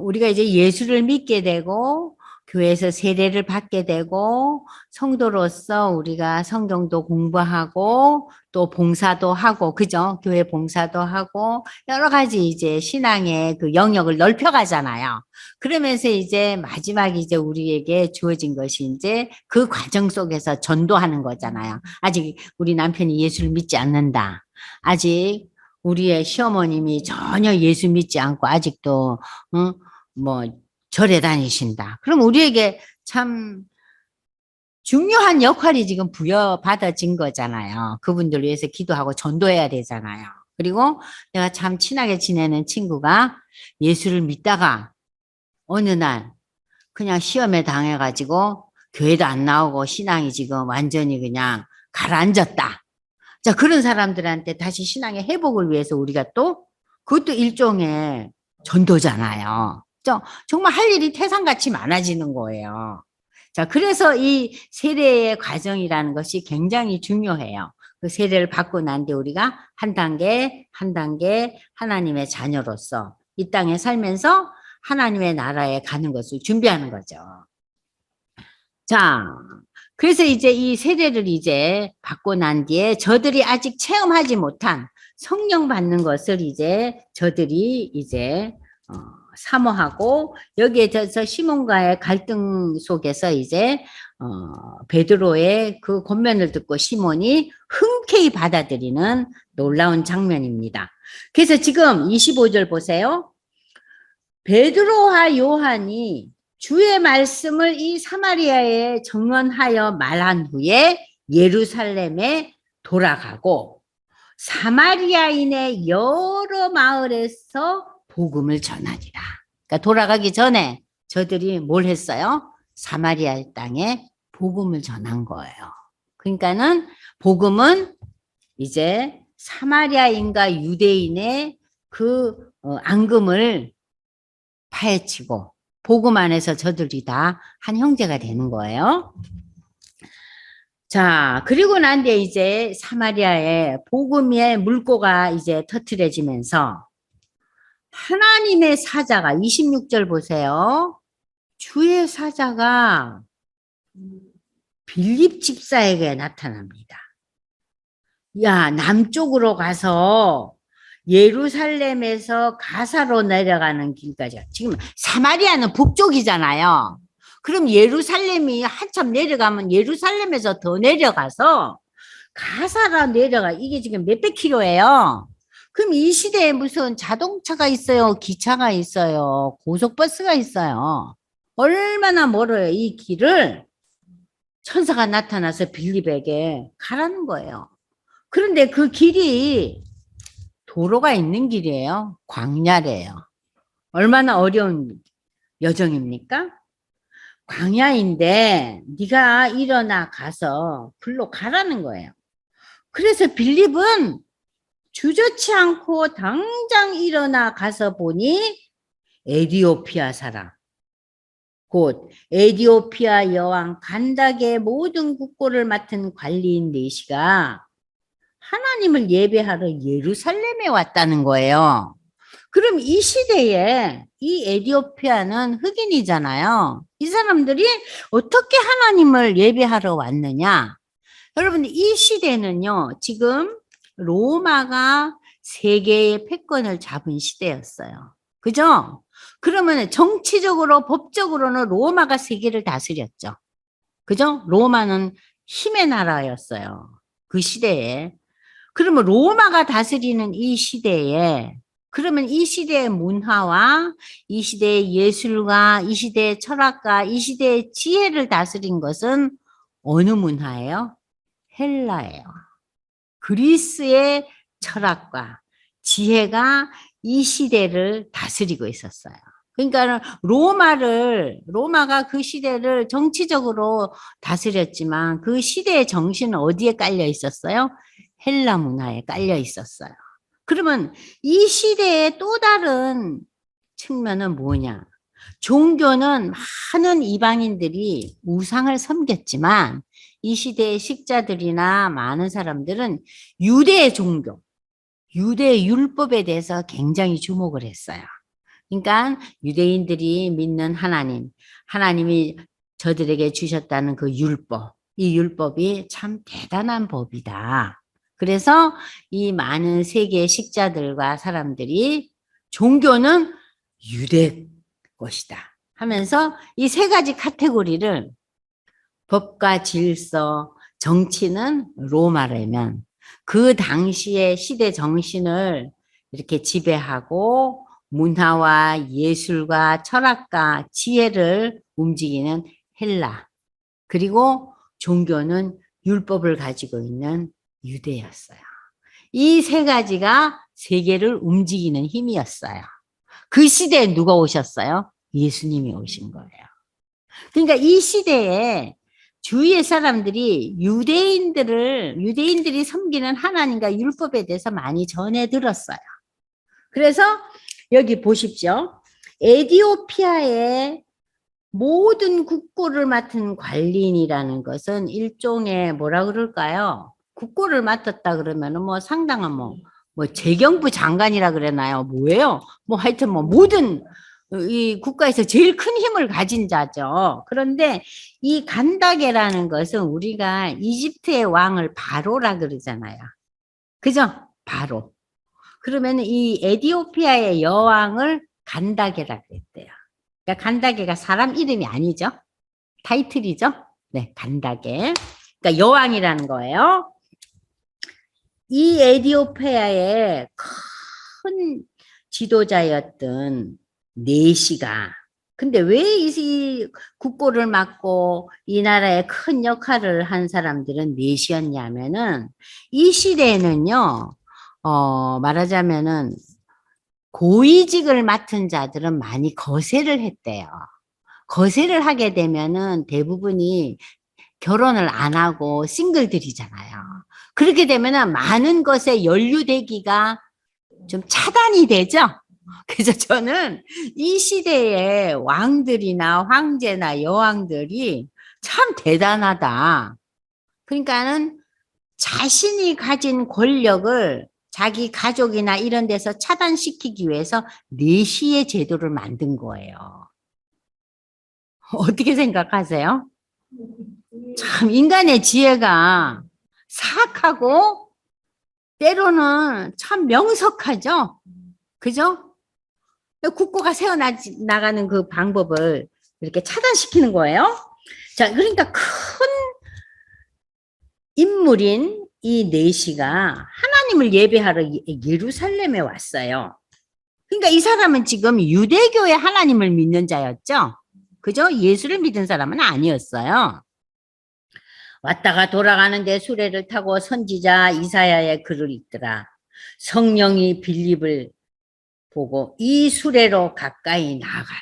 우리가 이제 예수를 믿게 되고, 교회에서 세례를 받게 되고, 성도로서 우리가 성경도 공부하고, 또 봉사도 하고, 그죠? 교회 봉사도 하고, 여러 가지 이제 신앙의 그 영역을 넓혀가잖아요. 그러면서 이제 마지막에 이제 우리에게 주어진 것이 이제 그 과정 속에서 전도하는 거잖아요. 아직 우리 남편이 예수를 믿지 않는다. 아직 우리의 시어머님이 전혀 예수 믿지 않고 아직도 뭐 절에 다니신다. 그럼 우리에게 참 중요한 역할이 지금 부여받아진 거잖아요. 그분들 위해서 기도하고 전도해야 되잖아요. 그리고 내가 참 친하게 지내는 친구가 예수를 믿다가 어느 날 그냥 시험에 당해가지고 교회도 안 나오고 신앙이 지금 완전히 그냥 가라앉았다. 자, 그런 사람들한테 다시 신앙의 회복을 위해서 우리가 또 그것도 일종의 전도잖아요. 정말 할 일이 태산같이 많아지는 거예요. 자, 그래서 이 세례의 과정이라는 것이 굉장히 중요해요. 그 세례를 받고 난 뒤 우리가 한 단계, 한 단계 하나님의 자녀로서 이 땅에 살면서 하나님의 나라에 가는 것을 준비하는 거죠. 자, 그래서 이제 이 세례를 이제 받고 난 뒤에 저들이 아직 체험하지 못한 성령 받는 것을 이제 저들이 이제 사모하고 여기에 대해서 시몬과의 갈등 속에서 이제 베드로의 그 권면을 듣고 시몬이 흔쾌히 받아들이는 놀라운 장면입니다. 그래서 지금 25절 보세요. 베드로와 요한이 주의 말씀을 이 사마리아에 정언하여 말한 후에 예루살렘에 돌아가고 사마리아인의 여러 마을에서 복음을 전하니라. 그러니까 돌아가기 전에 저들이 뭘 했어요? 사마리아 땅에 복음을 전한 거예요. 그러니까는 복음은 이제 사마리아인과 유대인의 그 앙금을 파헤치고 복음 안에서 저들이 다 한 형제가 되는 거예요. 자, 그리고 난 뒤에 이제 사마리아의 복음의 물꼬가 이제 터트려지면서 하나님의 사자가 26절 보세요. 주의 사자가 빌립 집사에게 나타납니다. 야, 남쪽으로 가서 예루살렘에서 가사로 내려가는 길까지. 지금 사마리아는 북쪽이잖아요. 그럼 예루살렘이 한참 내려가면 예루살렘에서 더 내려가서 가사가 내려가. 이게 지금 몇백 킬로예요. 그럼 이 시대에 무슨 자동차가 있어요? 기차가 있어요? 고속버스가 있어요? 얼마나 멀어요? 이 길을 천사가 나타나서 빌립에게 가라는 거예요. 그런데 그 길이 도로가 있는 길이에요. 광야래요. 얼마나 어려운 여정입니까? 광야인데 네가 일어나 가서 글로 가라는 거예요. 그래서 빌립은 주저치 않고 당장 일어나 가서 보니 에디오피아 사람, 곧 에디오피아 여왕 간닥의 모든 국고를 맡은 관리인 네시가 하나님을 예배하러 예루살렘에 왔다는 거예요. 그럼 이 시대에 이 에디오피아는 흑인이잖아요. 이 사람들이 어떻게 하나님을 예배하러 왔느냐? 여러분, 이 시대는요, 지금 로마가 세계의 패권을 잡은 시대였어요. 그죠? 그러면 정치적으로, 법적으로는 로마가 세계를 다스렸죠. 그죠? 로마는 힘의 나라였어요. 그 시대에. 그러면 로마가 다스리는 이 시대에, 그러면 이 시대의 문화와 이 시대의 예술과 이 시대의 철학과 이 시대의 지혜를 다스린 것은 어느 문화예요? 헬라예요. 그리스의 철학과 지혜가 이 시대를 다스리고 있었어요. 그러니까 로마가 그 시대를 정치적으로 다스렸지만 그 시대의 정신은 어디에 깔려 있었어요? 헬라 문화에 깔려 있었어요. 그러면 이 시대의 또 다른 측면은 뭐냐? 종교는 많은 이방인들이 우상을 섬겼지만 이 시대의 식자들이나 많은 사람들은 유대의 종교, 유대의 율법에 대해서 굉장히 주목을 했어요. 그러니까 유대인들이 믿는 하나님, 하나님이 저들에게 주셨다는 그 율법, 이 율법이 참 대단한 법이다. 그래서 이 많은 세계의 식자들과 사람들이 종교는 유대 것이다 하면서 이 세 가지 카테고리를 법과 질서, 정치는 로마라면 그 당시의 시대 정신을 이렇게 지배하고 문화와 예술과 철학과 지혜를 움직이는 헬라, 그리고 종교는 율법을 가지고 있는 유대였어요. 이 세 가지가 세계를 움직이는 힘이었어요. 그 시대에 누가 오셨어요? 예수님이 오신 거예요. 그러니까 이 시대에 주위의 사람들이 유대인들이 섬기는 하나님과 율법에 대해서 많이 전해 들었어요. 그래서 여기 보십시오. 에디오피아의 모든 국고를 맡은 관리인이라는 것은 일종의 뭐라 그럴까요? 국고를 맡았다 그러면은 뭐 상당한 뭐 재경부 장관이라 그러나요? 뭐예요? 뭐 하여튼 뭐 모든 이 국가에서 제일 큰 힘을 가진 자죠. 그런데 이 간다게라는 것은 우리가 이집트의 왕을 바로라 그러잖아요. 그죠? 바로. 그러면 이 에디오피아의 여왕을 간다게라 그랬대요. 그러니까 간다게가 사람 이름이 아니죠. 타이틀이죠. 네, 간다게. 그러니까 여왕이라는 거예요. 이 에디오피아의 큰 지도자였던 네시가, 근데 왜 이 국고를 맡고 이 나라에 큰 역할을 한 사람들은 네시였냐면은 이 시대에는요, 말하자면은 고위직을 맡은 자들은 많이 거세를 했대요. 거세를 하게 되면은 대부분이 결혼을 안 하고 싱글들이잖아요. 그렇게 되면은 많은 것에 연루되기가 좀 차단이 되죠. 그래서 저는 이 시대의 왕들이나 황제나 여왕들이 참 대단하다. 그러니까는 자신이 가진 권력을 자기 가족이나 이런 데서 차단시키기 위해서 내시의 제도를 만든 거예요. 어떻게 생각하세요? 참 인간의 지혜가 사악하고 때로는 참 명석하죠. 그죠? 국고가 새어나가는 그 방법을 이렇게 차단시키는 거예요. 자, 그러니까 큰 인물인 이 네시가 하나님을 예배하러 예루살렘에 왔어요. 그러니까 이 사람은 지금 유대교의 하나님을 믿는 자였죠. 그죠? 예수를 믿은 사람은 아니었어요. 왔다가 돌아가는데 수레를 타고 선지자 이사야의 글을 읽더라. 성령이 빌립을 보고 이 수레로 가까이 나아가라.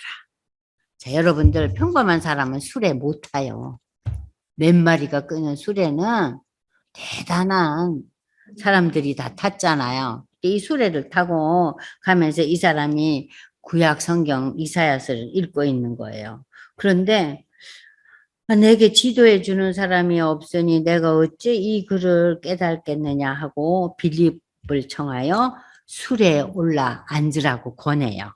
자, 여러분들 평범한 사람은 수레 못 타요. 몇 마리가 끄는 수레는 대단한 사람들이 다 탔잖아요. 이 수레를 타고 가면서 이 사람이 구약 성경 이사야서를 읽고 있는 거예요. 그런데 내게 지도해 주는 사람이 없으니 내가 어찌 이 글을 깨닫겠느냐 하고 빌립을 청하여 수레에 올라 앉으라고 권해요.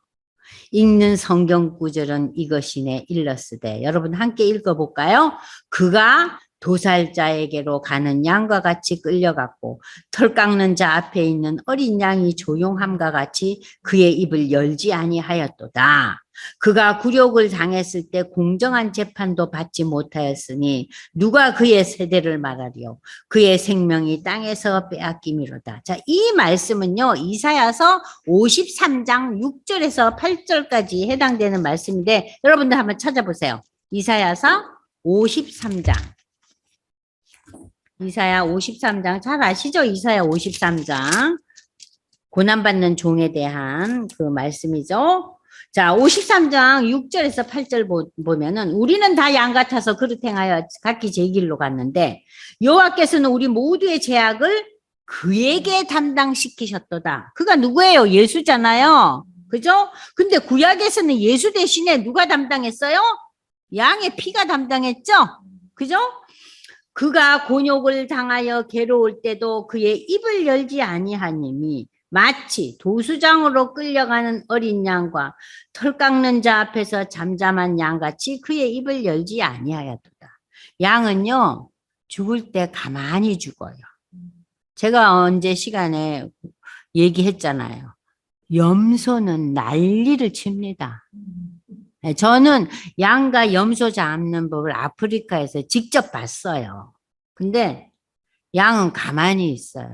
읽는 성경 구절은 이것이네 일러스되. 여러분 함께 읽어볼까요? 그가 도살자에게로 가는 양과 같이 끌려갔고 털 깎는 자 앞에 있는 어린 양이 조용함과 같이 그의 입을 열지 아니하였도다. 그가 굴욕을 당했을 때 공정한 재판도 받지 못하였으니 누가 그의 세대를 말하리요. 그의 생명이 땅에서 빼앗김이로다. 자, 이 말씀은요, 이사야서 53장 6절에서 8절까지 해당되는 말씀인데 여러분들 한번 찾아보세요. 이사야서 53장. 이사야 53장 잘 아시죠? 이사야 53장. 고난받는 종에 대한 그 말씀이죠. 자, 53장 6절에서 8절 보면은 우리는 다 양 같아서 그릇 행하여 각기 제 길로 갔는데 여호와께서는 우리 모두의 죄악을 그에게 담당시키셨도다. 그가 누구예요? 예수잖아요. 그죠? 근데 구약에서는 예수 대신에 누가 담당했어요? 양의 피가 담당했죠? 그죠? 그가 곤욕을 당하여 괴로울 때도 그의 입을 열지 아니하님이 마치 도수장으로 끌려가는 어린 양과 털 깎는 자 앞에서 잠잠한 양같이 그의 입을 열지 아니하였도다. 양은요, 죽을 때 가만히 죽어요. 제가 언제 시간에 얘기했잖아요. 염소는 난리를 칩니다. 저는 양과 염소 잡는 법을 아프리카에서 직접 봤어요. 근데 양은 가만히 있어요.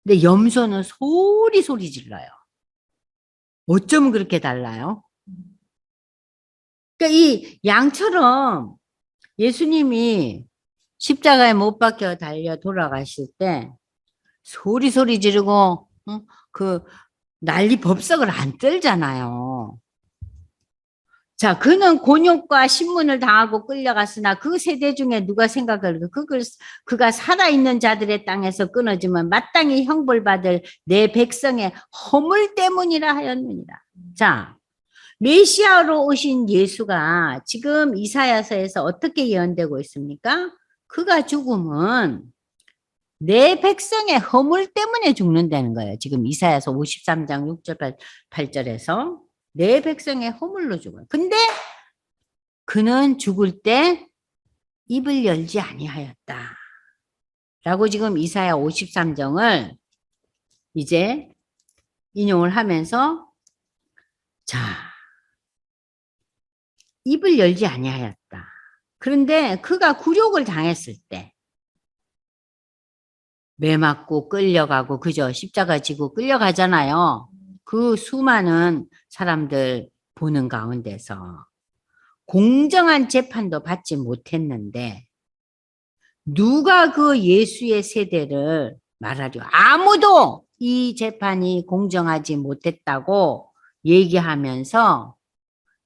근데 염소는 소리 질러요. 어쩜 그렇게 달라요? 그러니까 이 양처럼 예수님이 십자가에 못 박혀 달려 돌아가실 때 소리 지르고 그 난리 법석을 안 떨잖아요. 자, 그는 곤욕과 신문을 당하고 끌려갔으나 그 세대 중에 누가 생각을 그가 살아있는 자들의 땅에서 끊어지면 마땅히 형벌받을 내 백성의 허물 때문이라 하였느니라. 자, 메시아로 오신 예수가 지금 이사야서에서 어떻게 예언되고 있습니까? 그가 죽음은 내 백성의 허물 때문에 죽는다는 거예요. 지금 이사야서 53장 6절 8절에서 내 백성의 허물로 죽어요. 근데 그는 죽을 때 입을 열지 아니하였다. 라고 지금 이사야 53장을 이제 인용을 하면서 자, 입을 열지 아니하였다. 그런데 그가 굴욕을 당했을 때 매 맞고 끌려가고 그저 십자가 지고 끌려가잖아요. 그 수많은 사람들 보는 가운데서 공정한 재판도 받지 못했는데 누가 그 예수의 세대를 말하려 아무도 이 재판이 공정하지 못했다고 얘기하면서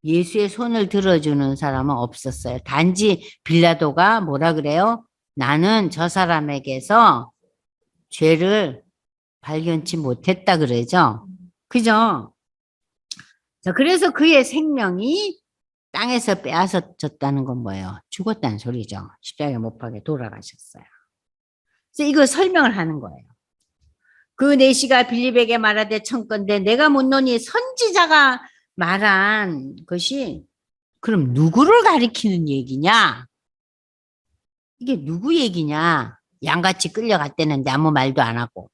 예수의 손을 들어주는 사람은 없었어요. 단지 빌라도가 뭐라 그래요? 나는 저 사람에게서 죄를 발견치 못했다 그러죠. 그죠? 자, 그래서 그의 생명이 땅에서 빼앗아졌다는 건 뭐예요? 죽었다는 소리죠. 십자가에 못 박혀 돌아가셨어요. 그래서 이거 설명을 하는 거예요. 그 내시가 빌립에게 말하되 청건대 내가 묻노니 선지자가 말한 것이 그럼 누구를 가리키는 얘기냐? 이게 누구 얘기냐? 양같이 끌려갔다는데 아무 말도 안 하고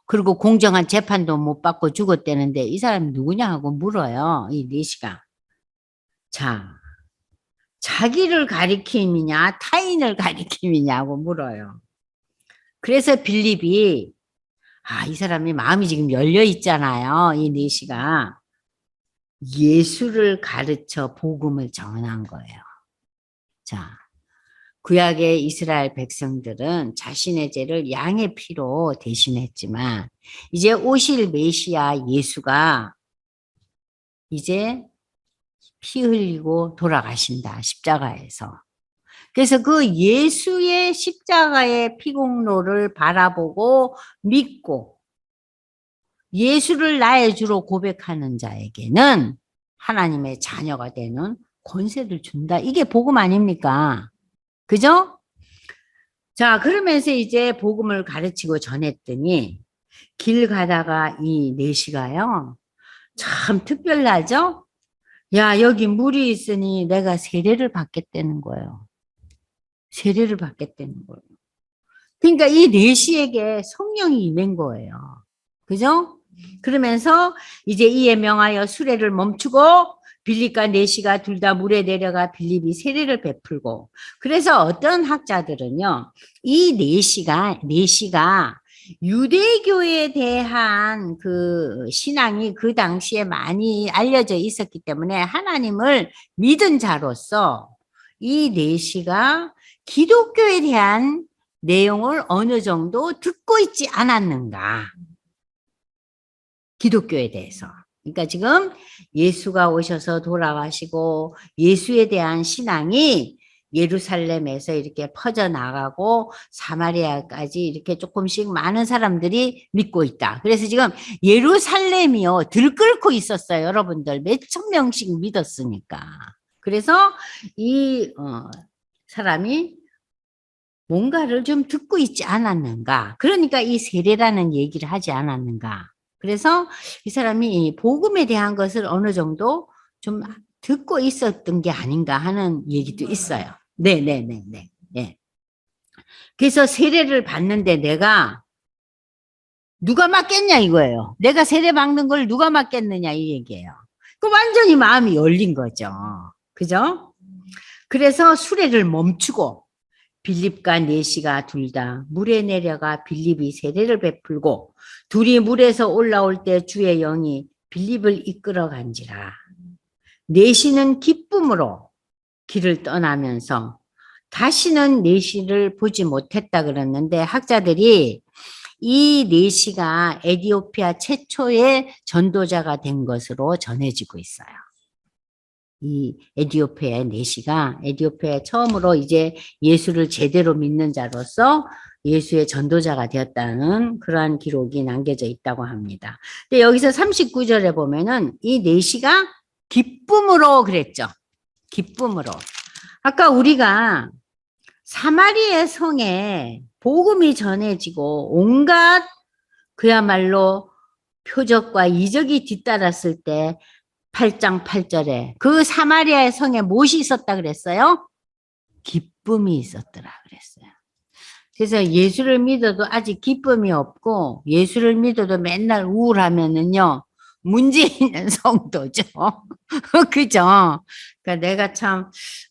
그리고 공정한 재판도 못 받고 죽었다는데 이 사람이 누구냐 하고 물어요. 이 내시가. 자, 자기를 가리킴이냐 타인을 가리킴이냐고 물어요. 그래서 빌립이 이 사람이 마음이 지금 열려 있잖아요. 이 내시가 예수를 가르쳐 복음을 전한 거예요. 자, 구약의 이스라엘 백성들은 자신의 죄를 양의 피로 대신했지만 이제 오실 메시아 예수가 이제 피 흘리고 돌아가신다. 십자가에서. 그래서 그 예수의 십자가의 피공로를 바라보고 믿고 예수를 나의 주로 고백하는 자에게는 하나님의 자녀가 되는 권세를 준다. 이게 복음 아닙니까? 그죠? 자, 그러면서 이제 복음을 가르치고 전했더니 길 가다가 이 내시가요. 참 특별하죠? 야, 여기 물이 있으니 내가 세례를 받겠다는 거예요. 세례를 받겠다는 거예요. 그러니까 이 내시에게 성령이 임한 거예요. 그죠? 그러면서 이제 이에 명하여 수레를 멈추고 빌립과 내시가 둘 다 물에 내려가 빌립이 세례를 베풀고 그래서 어떤 학자들은요. 이 내시가 유대교에 대한 그 신앙이 그 당시에 많이 알려져 있었기 때문에 하나님을 믿은 자로서 이 내시가 기독교에 대한 내용을 어느 정도 듣고 있지 않았는가. 기독교에 대해서. 그러니까 지금 예수가 오셔서 돌아가시고 예수에 대한 신앙이 예루살렘에서 이렇게 퍼져나가고 사마리아까지 이렇게 조금씩 많은 사람들이 믿고 있다. 그래서 지금 예루살렘이요. 들끓고 있었어요. 여러분들 몇천 명씩 믿었으니까. 그래서 이 사람이 뭔가를 좀 듣고 있지 않았는가. 그러니까 이 세례라는 얘기를 하지 않았는가. 그래서 이 사람이 복음에 대한 것을 어느 정도 좀 듣고 있었던 게 아닌가 하는 얘기도 있어요. 네네네네. 네. 그래서 세례를 받는데 내가 누가 맡겠냐 이거예요. 내가 세례 받는 걸 누가 맡겠느냐 이 얘기예요. 그 완전히 마음이 열린 거죠. 그죠? 그래서 수레를 멈추고 빌립과 내시가 둘 다 물에 내려가 빌립이 세례를 베풀고 둘이 물에서 올라올 때 주의 영이 빌립을 이끌어 간지라. 내시는 기쁨으로 길을 떠나면서 다시는 내시를 보지 못했다 그랬는데 학자들이 이 내시가 에티오피아 최초의 전도자가 된 것으로 전해지고 있어요. 이 에티오피아의 내시가 에티오피아에 처음으로 이제 예수를 제대로 믿는 자로서 예수의 전도자가 되었다는 그러한 기록이 남겨져 있다고 합니다. 근데 여기서 39절에 보면은 이 내시가 기쁨으로 그랬죠. 기쁨으로. 아까 우리가 사마리아 성에 복음이 전해지고 온갖 그야말로 표적과 이적이 뒤따랐을 때 8장 8절에 그 사마리아의 성에 무엇이 있었다 그랬어요? 기쁨이 있었더라 그랬어요. 그래서 예수를 믿어도 아직 기쁨이 없고 예수를 믿어도 맨날 우울하면은요 문제 있는 성도죠. 그죠? 그러니까 내가 참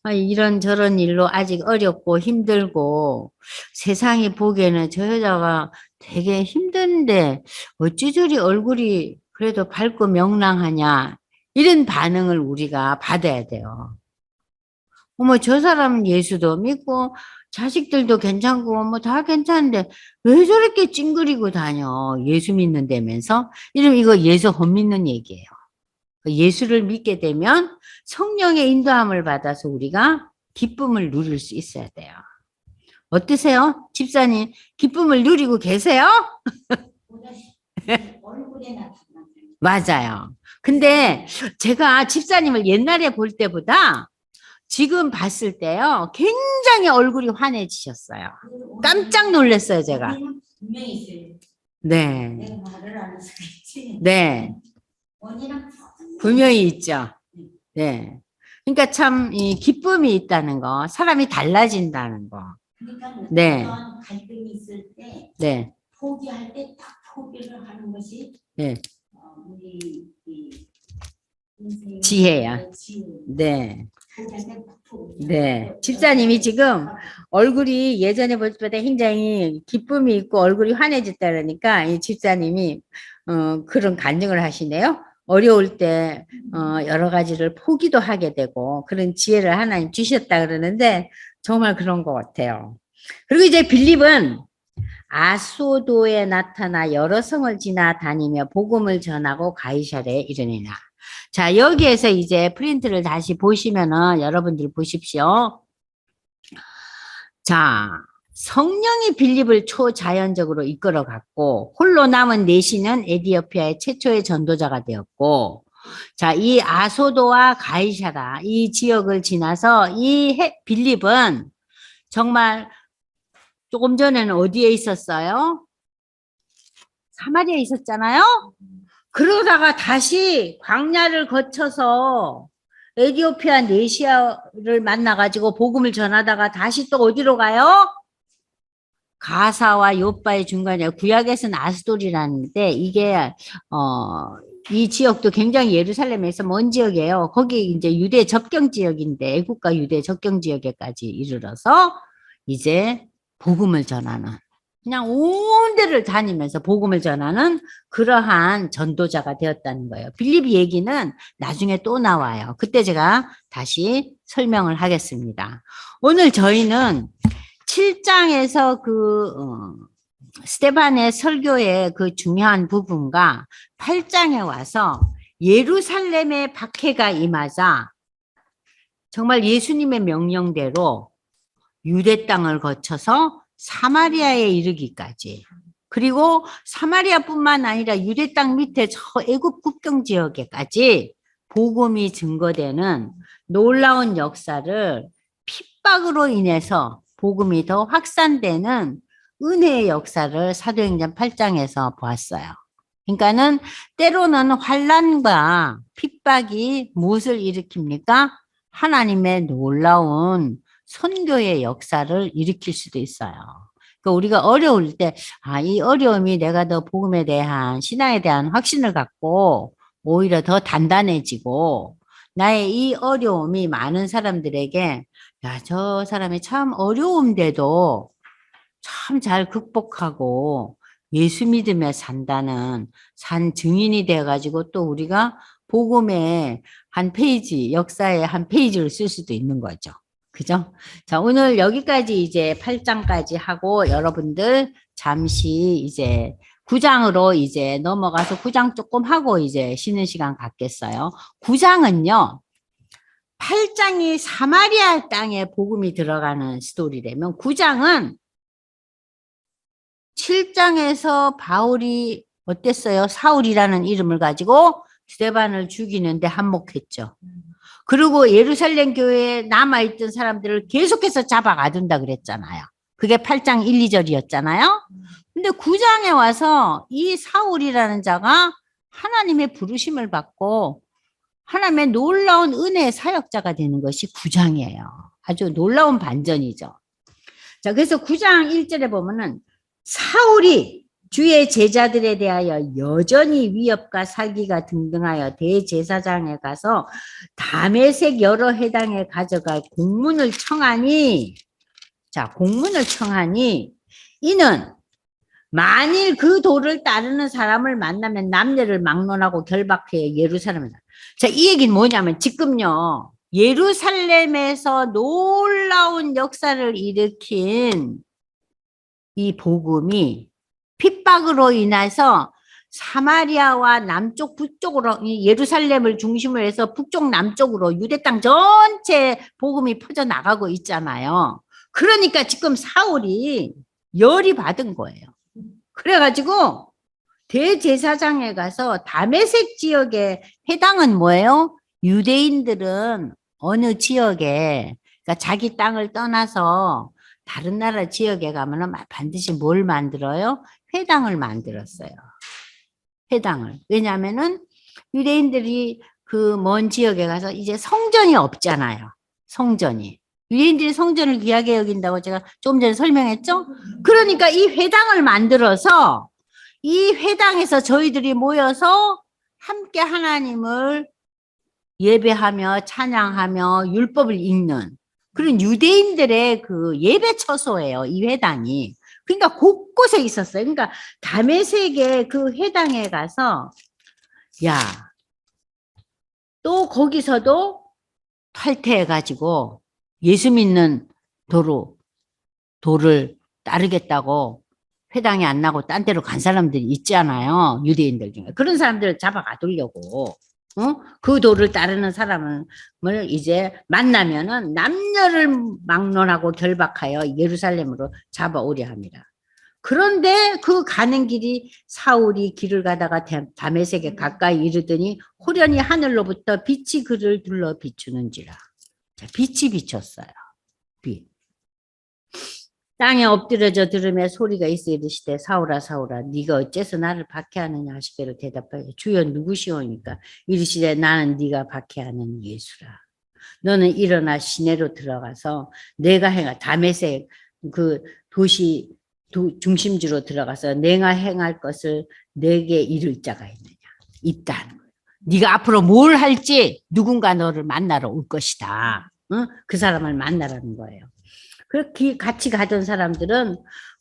이런저런 일로 아직 어렵고 힘들고 세상이 보기에는 저 여자가 되게 힘든데 어찌 저리 얼굴이 그래도 밝고 명랑하냐 이런 반응을 우리가 받아야 돼요. 어머, 저 사람은 예수도 믿고 자식들도 괜찮고 뭐 다 괜찮은데 왜 저렇게 찡그리고 다녀? 예수 믿는다면서? 이러면 이거 예수 못 믿는 얘기예요. 예수를 믿게 되면 성령의 인도함을 받아서 우리가 기쁨을 누릴 수 있어야 돼요. 어떠세요? 집사님, 기쁨을 누리고 계세요? 맞아요. 근데 제가 집사님을 옛날에 볼 때보다 지금 봤을 때요, 굉장히 얼굴이 환해지셨어요. 깜짝 놀랐어요, 제가. 네. 네. 분명히 있죠. 네. 그러니까 참, 이 기쁨이 있다는 거, 사람이 달라진다는 거. 네. 갈등이 있을 때, 네. 포기할 때 딱 포기를 하는 것이, 네. 우리 지혜야. 네. 네. 집사님이 지금 얼굴이 예전에 볼 때보다 굉장히 기쁨이 있고 얼굴이 환해졌다 그러니까 이 집사님이 그런 간증을 하시네요. 어려울 때 여러 가지를 포기도 하게 되고 그런 지혜를 하나님 주셨다 그러는데 정말 그런 것 같아요. 그리고 이제 빌립은 아소도에 나타나 여러 성을 지나다니며 복음을 전하고 가이사랴에 이르니라. 자, 여기에서 이제 프린트를 다시 보시면은 여러분들 보십시오. 자, 성령이 빌립을 초자연적으로 이끌어갔고 홀로 남은 내시는 에디오피아의 최초의 전도자가 되었고, 자, 이 아소도와 가이사라 이 지역을 지나서 빌립은 정말 조금 전에는 어디에 있었어요? 사마리아에 있었잖아요. 그러다가 다시 광야를 거쳐서 에디오피아 네시아를 만나가지고 복음을 전하다가 다시 또 어디로 가요? 가사와 요빠의 중간에 구약에서는 아스돌이라는데 이게 이 지역도 굉장히 예루살렘에서 먼 지역이에요. 거기 이제 유대 접경 지역인데 애국과 유대 접경 지역에까지 이르러서 이제 복음을 전하는, 그냥 온 데를 다니면서 복음을 전하는 그러한 전도자가 되었다는 거예요. 빌립 얘기는 나중에 또 나와요. 그때 제가 다시 설명을 하겠습니다. 오늘 저희는 7장에서 스데반의 설교의 그 중요한 부분과 8장에 와서 예루살렘의 박해가 임하자 정말 예수님의 명령대로 유대 땅을 거쳐서 사마리아에 이르기까지, 그리고 사마리아뿐만 아니라 유대 땅 밑에 저 애굽 국경 지역에까지 복음이 증거되는 놀라운 역사를 핍박으로 인해서 복음이 더 확산되는 은혜의 역사를 사도행전 8장에서 보았어요. 그러니까는 때로는 환난과 핍박이 무엇을 일으킵니까? 하나님의 놀라운 선교의 역사를 일으킬 수도 있어요. 그러니까 우리가 어려울 때, 이 어려움이 내가 더 복음에 대한, 신앙에 대한 확신을 갖고 오히려 더 단단해지고, 나의 이 어려움이 많은 사람들에게, 야, 저 사람이 참 어려운데도 참 잘 극복하고 예수 믿으며 산다는 산 증인이 돼가지고 또 우리가 복음의 한 페이지, 역사의 한 페이지를 쓸 수도 있는 거죠. 그죠? 자, 오늘 여기까지 이제 8장까지 하고 여러분들 잠시 이제 9장으로 이제 넘어가서 9장 조금 하고 이제 쉬는 시간 갖겠어요. 9장은요, 8장이 사마리아 땅에 복음이 들어가는 스토리라면 9장은 7장에서 바울이 어땠어요? 사울이라는 이름을 가지고 스데반을 죽이는데 한몫했죠. 그리고 예루살렘 교회에 남아있던 사람들을 계속해서 잡아가둔다 그랬잖아요. 그게 8장 1, 2절이었잖아요. 근데 9장에 와서 이 사울이라는 자가 하나님의 부르심을 받고 하나님의 놀라운 은혜의 사역자가 되는 것이 9장이에요. 아주 놀라운 반전이죠. 자, 그래서 9장 1절에 보면은 사울이 주의 제자들에 대하여 여전히 위협과 사기가 등등하여 대제사장에 가서 다메섹 여러 회당에 가져갈 공문을 청하니, 자, 공문을 청하니 이는 만일 그 도를 따르는 사람을 만나면 남녀를 막론하고 결박해 예루살렘에. 자, 이 얘기는 뭐냐면 지금요, 예루살렘에서 놀라운 역사를 일으킨 이 복음이 핍박으로 인해서 사마리아와 남쪽 북쪽으로, 예루살렘을 중심으로 해서 북쪽 남쪽으로 유대 땅 전체 복음이 퍼져나가고 있잖아요. 그러니까 지금 사울이 열이 받은 거예요. 그래가지고 대제사장에 가서 다메섹 지역의 회당은 뭐예요? 유대인들은 어느 지역에, 그러니까 자기 땅을 떠나서 다른 나라 지역에 가면은 반드시 뭘 만들어요? 회당을 만들었어요. 회당을. 왜냐하면은 유대인들이 그 먼 지역에 가서 이제 성전이 없잖아요. 성전이. 유대인들이 성전을 귀하게 여긴다고 제가 조금 전에 설명했죠? 그러니까 이 회당을 만들어서 이 회당에서 저희들이 모여서 함께 하나님을 예배하며 찬양하며 율법을 읽는 그런 유대인들의 그 예배 처소예요, 이 회당이. 그러니까 곳곳에 있었어요. 그러니까 다메섹의 그 회당에 가서, 야, 또 거기서도 탈퇴해가지고 예수 믿는 도를 따르겠다고 회당에 안 나고 딴 데로 간 사람들이 있잖아요. 유대인들 중에. 그런 사람들을 잡아가두려고. 그 도를 따르는 사람을 이제 만나면은 남녀를 막론하고 결박하여 예루살렘으로 잡아오려 합니다. 그런데 그 가는 길이 사울이 길을 가다가 다메섹에 가까이 이르더니 호련히 하늘로부터 빛이 그를 둘러 비추는지라. 자, 빛이 비쳤어요. 빛. 땅에 엎드려져 들으며 소리가 있어 이르시되 사울아 사울아 네가 어째서 나를 박해하느냐 하시기를 대답하여 주여 누구시오니까 이르시되 나는 네가 박해하는 예수라. 너는 일어나 시내로 들어가서 내가 행할 다메섹 그 도시 중심지로 들어가서 내가 행할 것을 내게 이를 자가 있다는 거예요. 네가 앞으로 뭘 할지 누군가 너를 만나러 올 것이다. 응? 그 사람을 만나라는 거예요. 그렇게 같이 가던 사람들은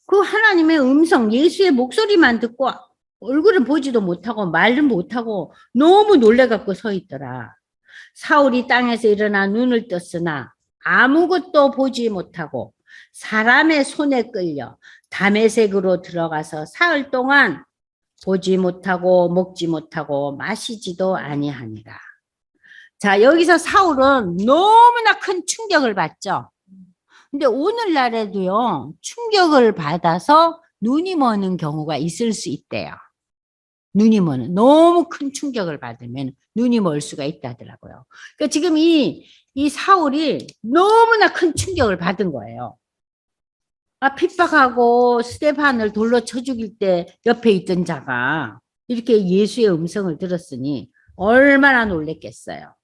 그 하나님의 음성, 예수의 목소리만 듣고 얼굴을 보지도 못하고 말도 못하고 너무 놀래갖고 서 있더라. 사울이 땅에서 일어나 눈을 떴으나 아무것도 보지 못하고 사람의 손에 끌려 다메섹으로 들어가서 사흘 동안 보지 못하고 먹지 못하고 마시지도 아니하니라. 자, 여기서 사울은 너무나 큰 충격을 받죠. 근데 오늘날에도요, 충격을 받아서 눈이 머는 경우가 있을 수 있대요. 눈이 머는, 너무 큰 충격을 받으면 눈이 멀 수가 있다더라고요. 그러니까 지금 이 사울이 너무나 큰 충격을 받은 거예요. 핍박하고 스데반을 돌로 쳐 죽일 때 옆에 있던 자가 이렇게 예수의 음성을 들었으니 얼마나 놀랬겠어요.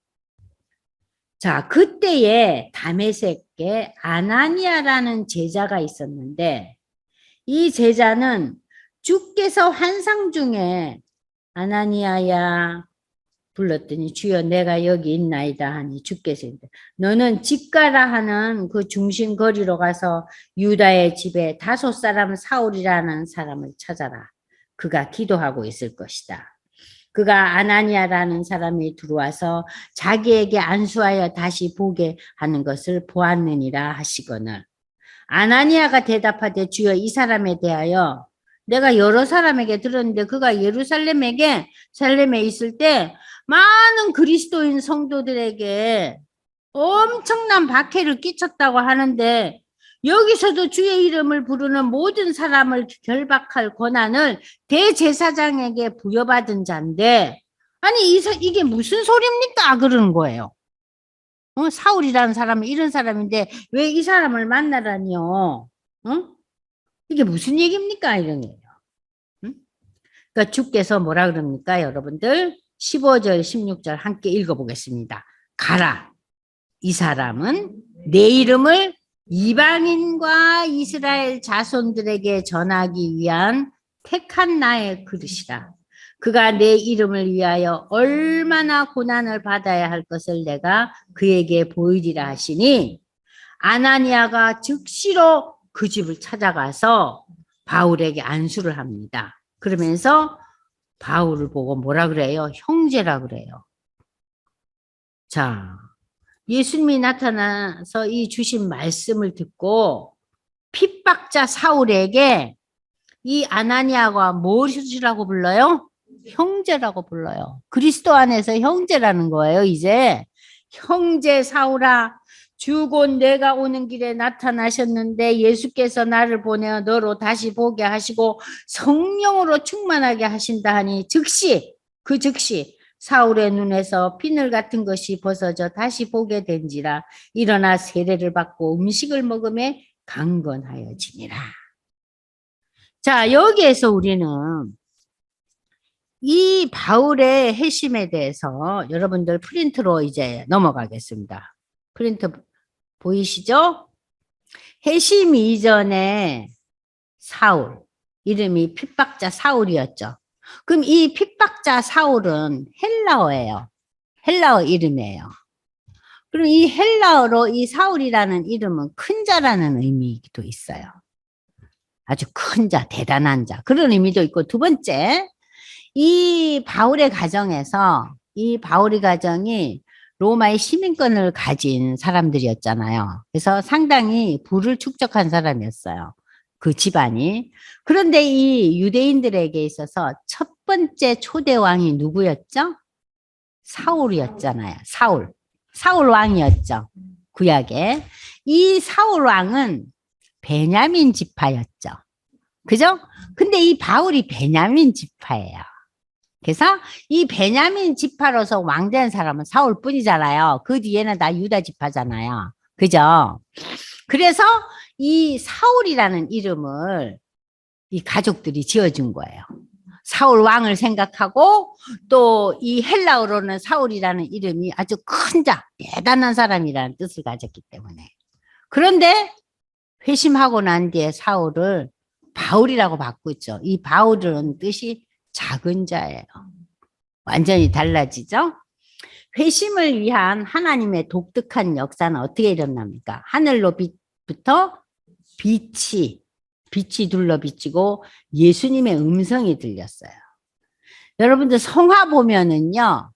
자, 그때에 다메섹에 아나니아라는 제자가 있었는데 이 제자는 주께서 환상 중에 아나니아야 불렀더니 주여 내가 여기 있나이다 하니 주께서 너는 집가라 하는 그 중심 거리로 가서 유다의 집에 다섯 사람 사울이라는 사람을 찾아라. 그가 기도하고 있을 것이다. 그가 아나니아라는 사람이 들어와서 자기에게 안수하여 다시 보게 하는 것을 보았느니라 하시거늘 아나니아가 대답하되 주여 이 사람에 대하여 내가 여러 사람에게 들었는데 그가 살렘에 있을 때 많은 그리스도인 성도들에게 엄청난 박해를 끼쳤다고 하는데 여기서도 주의 이름을 부르는 모든 사람을 결박할 권한을 대제사장에게 부여받은 자인데 아니 이게 무슨 소리입니까? 그러는 거예요. 사울이라는 사람은 이런 사람인데 왜 이 사람을 만나라니요? 이게 무슨 얘기입니까? 이런 거예요. 그러니까 주께서 뭐라 그럽니까? 여러분들 15절 16절 함께 읽어보겠습니다. 가라. 이 사람은 내 이름을 이방인과 이스라엘 자손들에게 전하기 위한 택한 나의 그릇이라. 그가 내 이름을 위하여 얼마나 고난을 받아야 할 것을 내가 그에게 보이리라 하시니 아나니아가 즉시로 그 집을 찾아가서 바울에게 안수를 합니다. 그러면서 바울을 보고 뭐라 그래요? 형제라 그래요. 자, 예수님이 나타나서 이 주신 말씀을 듣고 핍박자 사울에게 이 아나니아가 무엇이라고 불러요? 형제라고 불러요. 그리스도 안에서 형제라는 거예요. 이제 형제 사울아 주 곧 내가 오는 길에 나타나셨는데 예수께서 나를 보내 너로 다시 보게 하시고 성령으로 충만하게 하신다 하니 즉시 사울의 눈에서 비늘 같은 것이 벗어져 다시 보게 된지라 일어나 세례를 받고 음식을 먹으며 강건하여지니라. 자, 여기에서 우리는 이 바울의 회심에 대해서 여러분들 프린트로 이제 넘어가겠습니다. 프린트 보이시죠? 회심 이전에 사울, 이름이 핍박자 사울이었죠. 그럼 이 핍박자 사울은 헬라어예요. 헬라어 이름이에요. 그럼 이 헬라어로 이 사울이라는 이름은 큰 자라는 의미도 있어요. 아주 큰 자, 대단한 자. 그런 의미도 있고 두 번째, 이 바울의 가정에서 이 바울의 가정이 로마의 시민권을 가진 사람들이었잖아요. 그래서 상당히 부를 축적한 사람이었어요. 그 집안이. 그런데 이 유대인들에게 있어서 첫 번째 초대 왕이 누구였죠? 사울이었잖아요. 사울. 사울 왕이었죠. 구약에. 이 사울 왕은 베냐민 지파였죠. 그죠? 근데 이 바울이 베냐민 지파예요. 그래서 이 베냐민 지파로서 왕된 사람은 사울뿐이잖아요. 그 뒤에는 다 유다 지파잖아요. 그죠? 그래서 이 사울이라는 이름을 이 가족들이 지어준 거예요. 사울 왕을 생각하고 또 이 헬라어로는 사울이라는 이름이 아주 큰 자, 대단한 사람이라는 뜻을 가졌기 때문에. 그런데 회심하고 난 뒤에 사울을 바울이라고 바꾸죠. 이 바울은 뜻이 작은 자예요. 완전히 달라지죠. 회심을 위한 하나님의 독특한 역사는 어떻게 일어납니까? 하늘로부터 빛이 둘러 비치고 예수님의 음성이 들렸어요. 여러분들 성화 보면은요,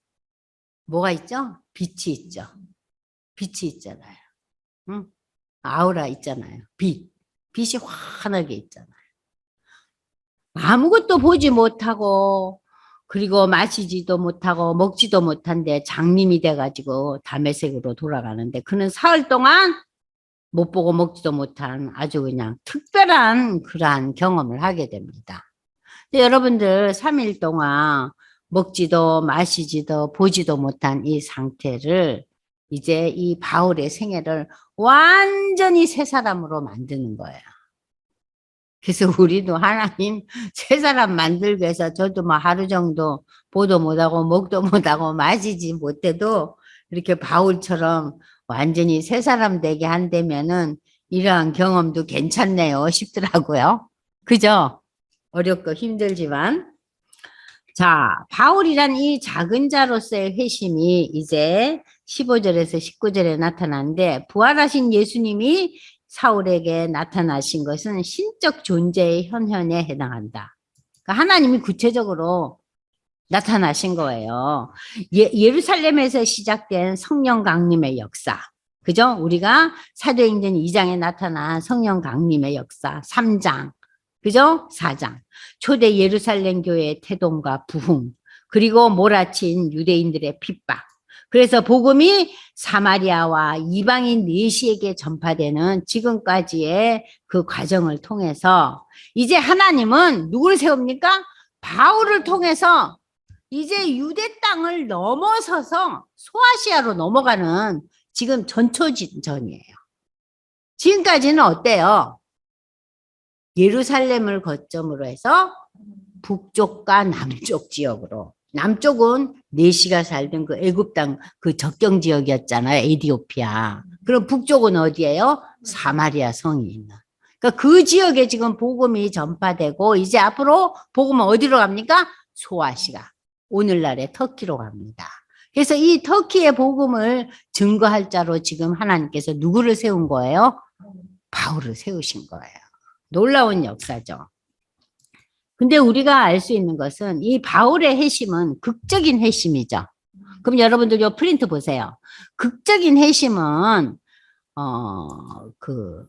뭐가 있죠? 빛이 있죠. 빛이 있잖아요. 응? 아우라 있잖아요. 빛이 환하게 있잖아요. 아무것도 보지 못하고 그리고 마시지도 못하고 먹지도 못한데 장님이 돼가지고 담에색으로 돌아가는데 그는 사흘 동안 못 보고 먹지도 못한 아주 그냥 특별한 그러한 경험을 하게 됩니다. 근데 여러분들 3일 동안 먹지도 마시지도 보지도 못한 이 상태를 이제 이 바울의 생애를 완전히 새 사람으로 만드는 거예요. 그래서 우리도 하나님 새 사람 만들기 위해서 저도 뭐 하루 정도 보도 못하고 먹도 못하고 마시지 못해도 이렇게 바울처럼 완전히 새 사람 되게 한다면은 이러한 경험도 괜찮네요 싶더라고요. 그죠? 어렵고 힘들지만. 자, 바울이란 이 작은 자로서의 회심이 이제 15절에서 19절에 나타나는데 부활하신 예수님이 사울에게 나타나신 것은 신적 존재의 현현에 해당한다. 그러니까 하나님이 구체적으로 나타나신 거예요. 예루살렘에서 시작된 성령 강림의 역사. 그죠? 우리가 사도행전 2장에 나타난 성령 강림의 역사 3장. 그죠? 4장. 초대 예루살렘 교회의 태동과 부흥. 그리고 몰아친 유대인들의 핍박. 그래서 복음이 사마리아와 이방인 내시에게 전파되는 지금까지의 그 과정을 통해서 이제 하나님은 누구를 세웁니까? 바울을 통해서 이제 유대 땅을 넘어서서 소아시아로 넘어가는 지금 전초전이에요. 지금까지는 어때요? 예루살렘을 거점으로 해서 북쪽과 남쪽 지역으로. 남쪽은 내시가 살던 그 애굽 땅 그 접경 지역이었잖아요. 에디오피아. 그럼 북쪽은 어디예요? 사마리아 성이 있는. 그러니까 그 지역에 지금 복음이 전파되고 이제 앞으로 복음은 어디로 갑니까? 소아시아. 오늘날의 터키로 갑니다. 그래서 이 터키의 복음을 증거할 자로 지금 하나님께서 누구를 세운 거예요? 바울을 세우신 거예요. 놀라운 역사죠. 근데 우리가 알 수 있는 것은 이 바울의 회심은 극적인 회심이죠. 그럼 여러분들 요 프린트 보세요. 극적인 회심은 그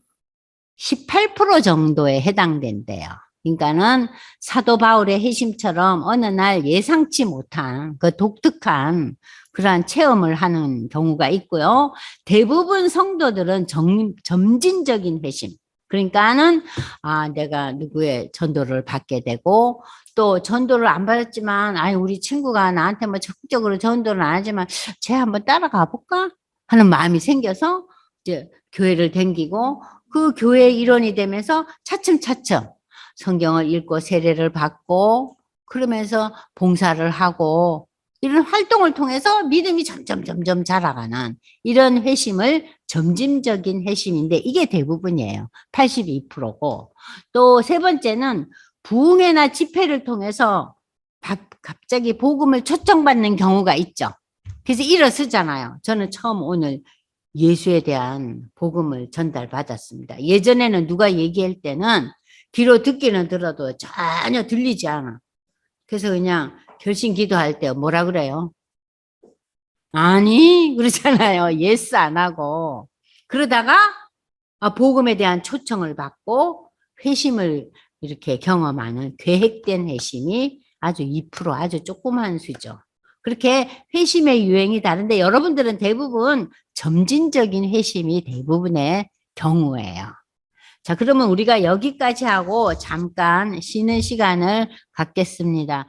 18% 정도에 해당된대요. 그러니까는 사도 바울의 회심처럼 어느 날 예상치 못한 그 독특한 그러한 체험을 하는 경우가 있고요. 대부분 성도들은 점진적인 회심. 그러니까는 내가 누구의 전도를 받게 되고 또 전도를 안 받았지만 우리 친구가 나한테 뭐 적극적으로 전도를 안 하지만 쟤 한번 따라가 볼까 하는 마음이 생겨서 이제 교회를 댕기고 그 교회의 일원이 되면서 차츰차츰 성경을 읽고 세례를 받고 그러면서 봉사를 하고 이런 활동을 통해서 믿음이 점점 자라가는 이런 회심을 점진적인 회심인데 이게 대부분이에요. 82%고 또 세 번째는 부흥회나 집회를 통해서 갑자기 복음을 초청받는 경우가 있죠. 그래서 일어서잖아요. 저는 처음 오늘 예수에 대한 복음을 전달받았습니다. 예전에는 누가 얘기할 때는 귀로 듣기는 들어도 전혀 들리지 않아. 그래서 그냥 결심 기도할 때 뭐라 그래요? 아니, 그렇잖아요. 예스 안 하고. 그러다가 복음에 대한 초청을 받고 회심을 이렇게 경험하는 계획된 회심이 아주 2% 아주 조그만 수죠. 그렇게 회심의 유행이 다른데 여러분들은 대부분 점진적인 회심이 대부분의 경우예요. 자, 그러면 우리가 여기까지 하고 잠깐 쉬는 시간을 갖겠습니다.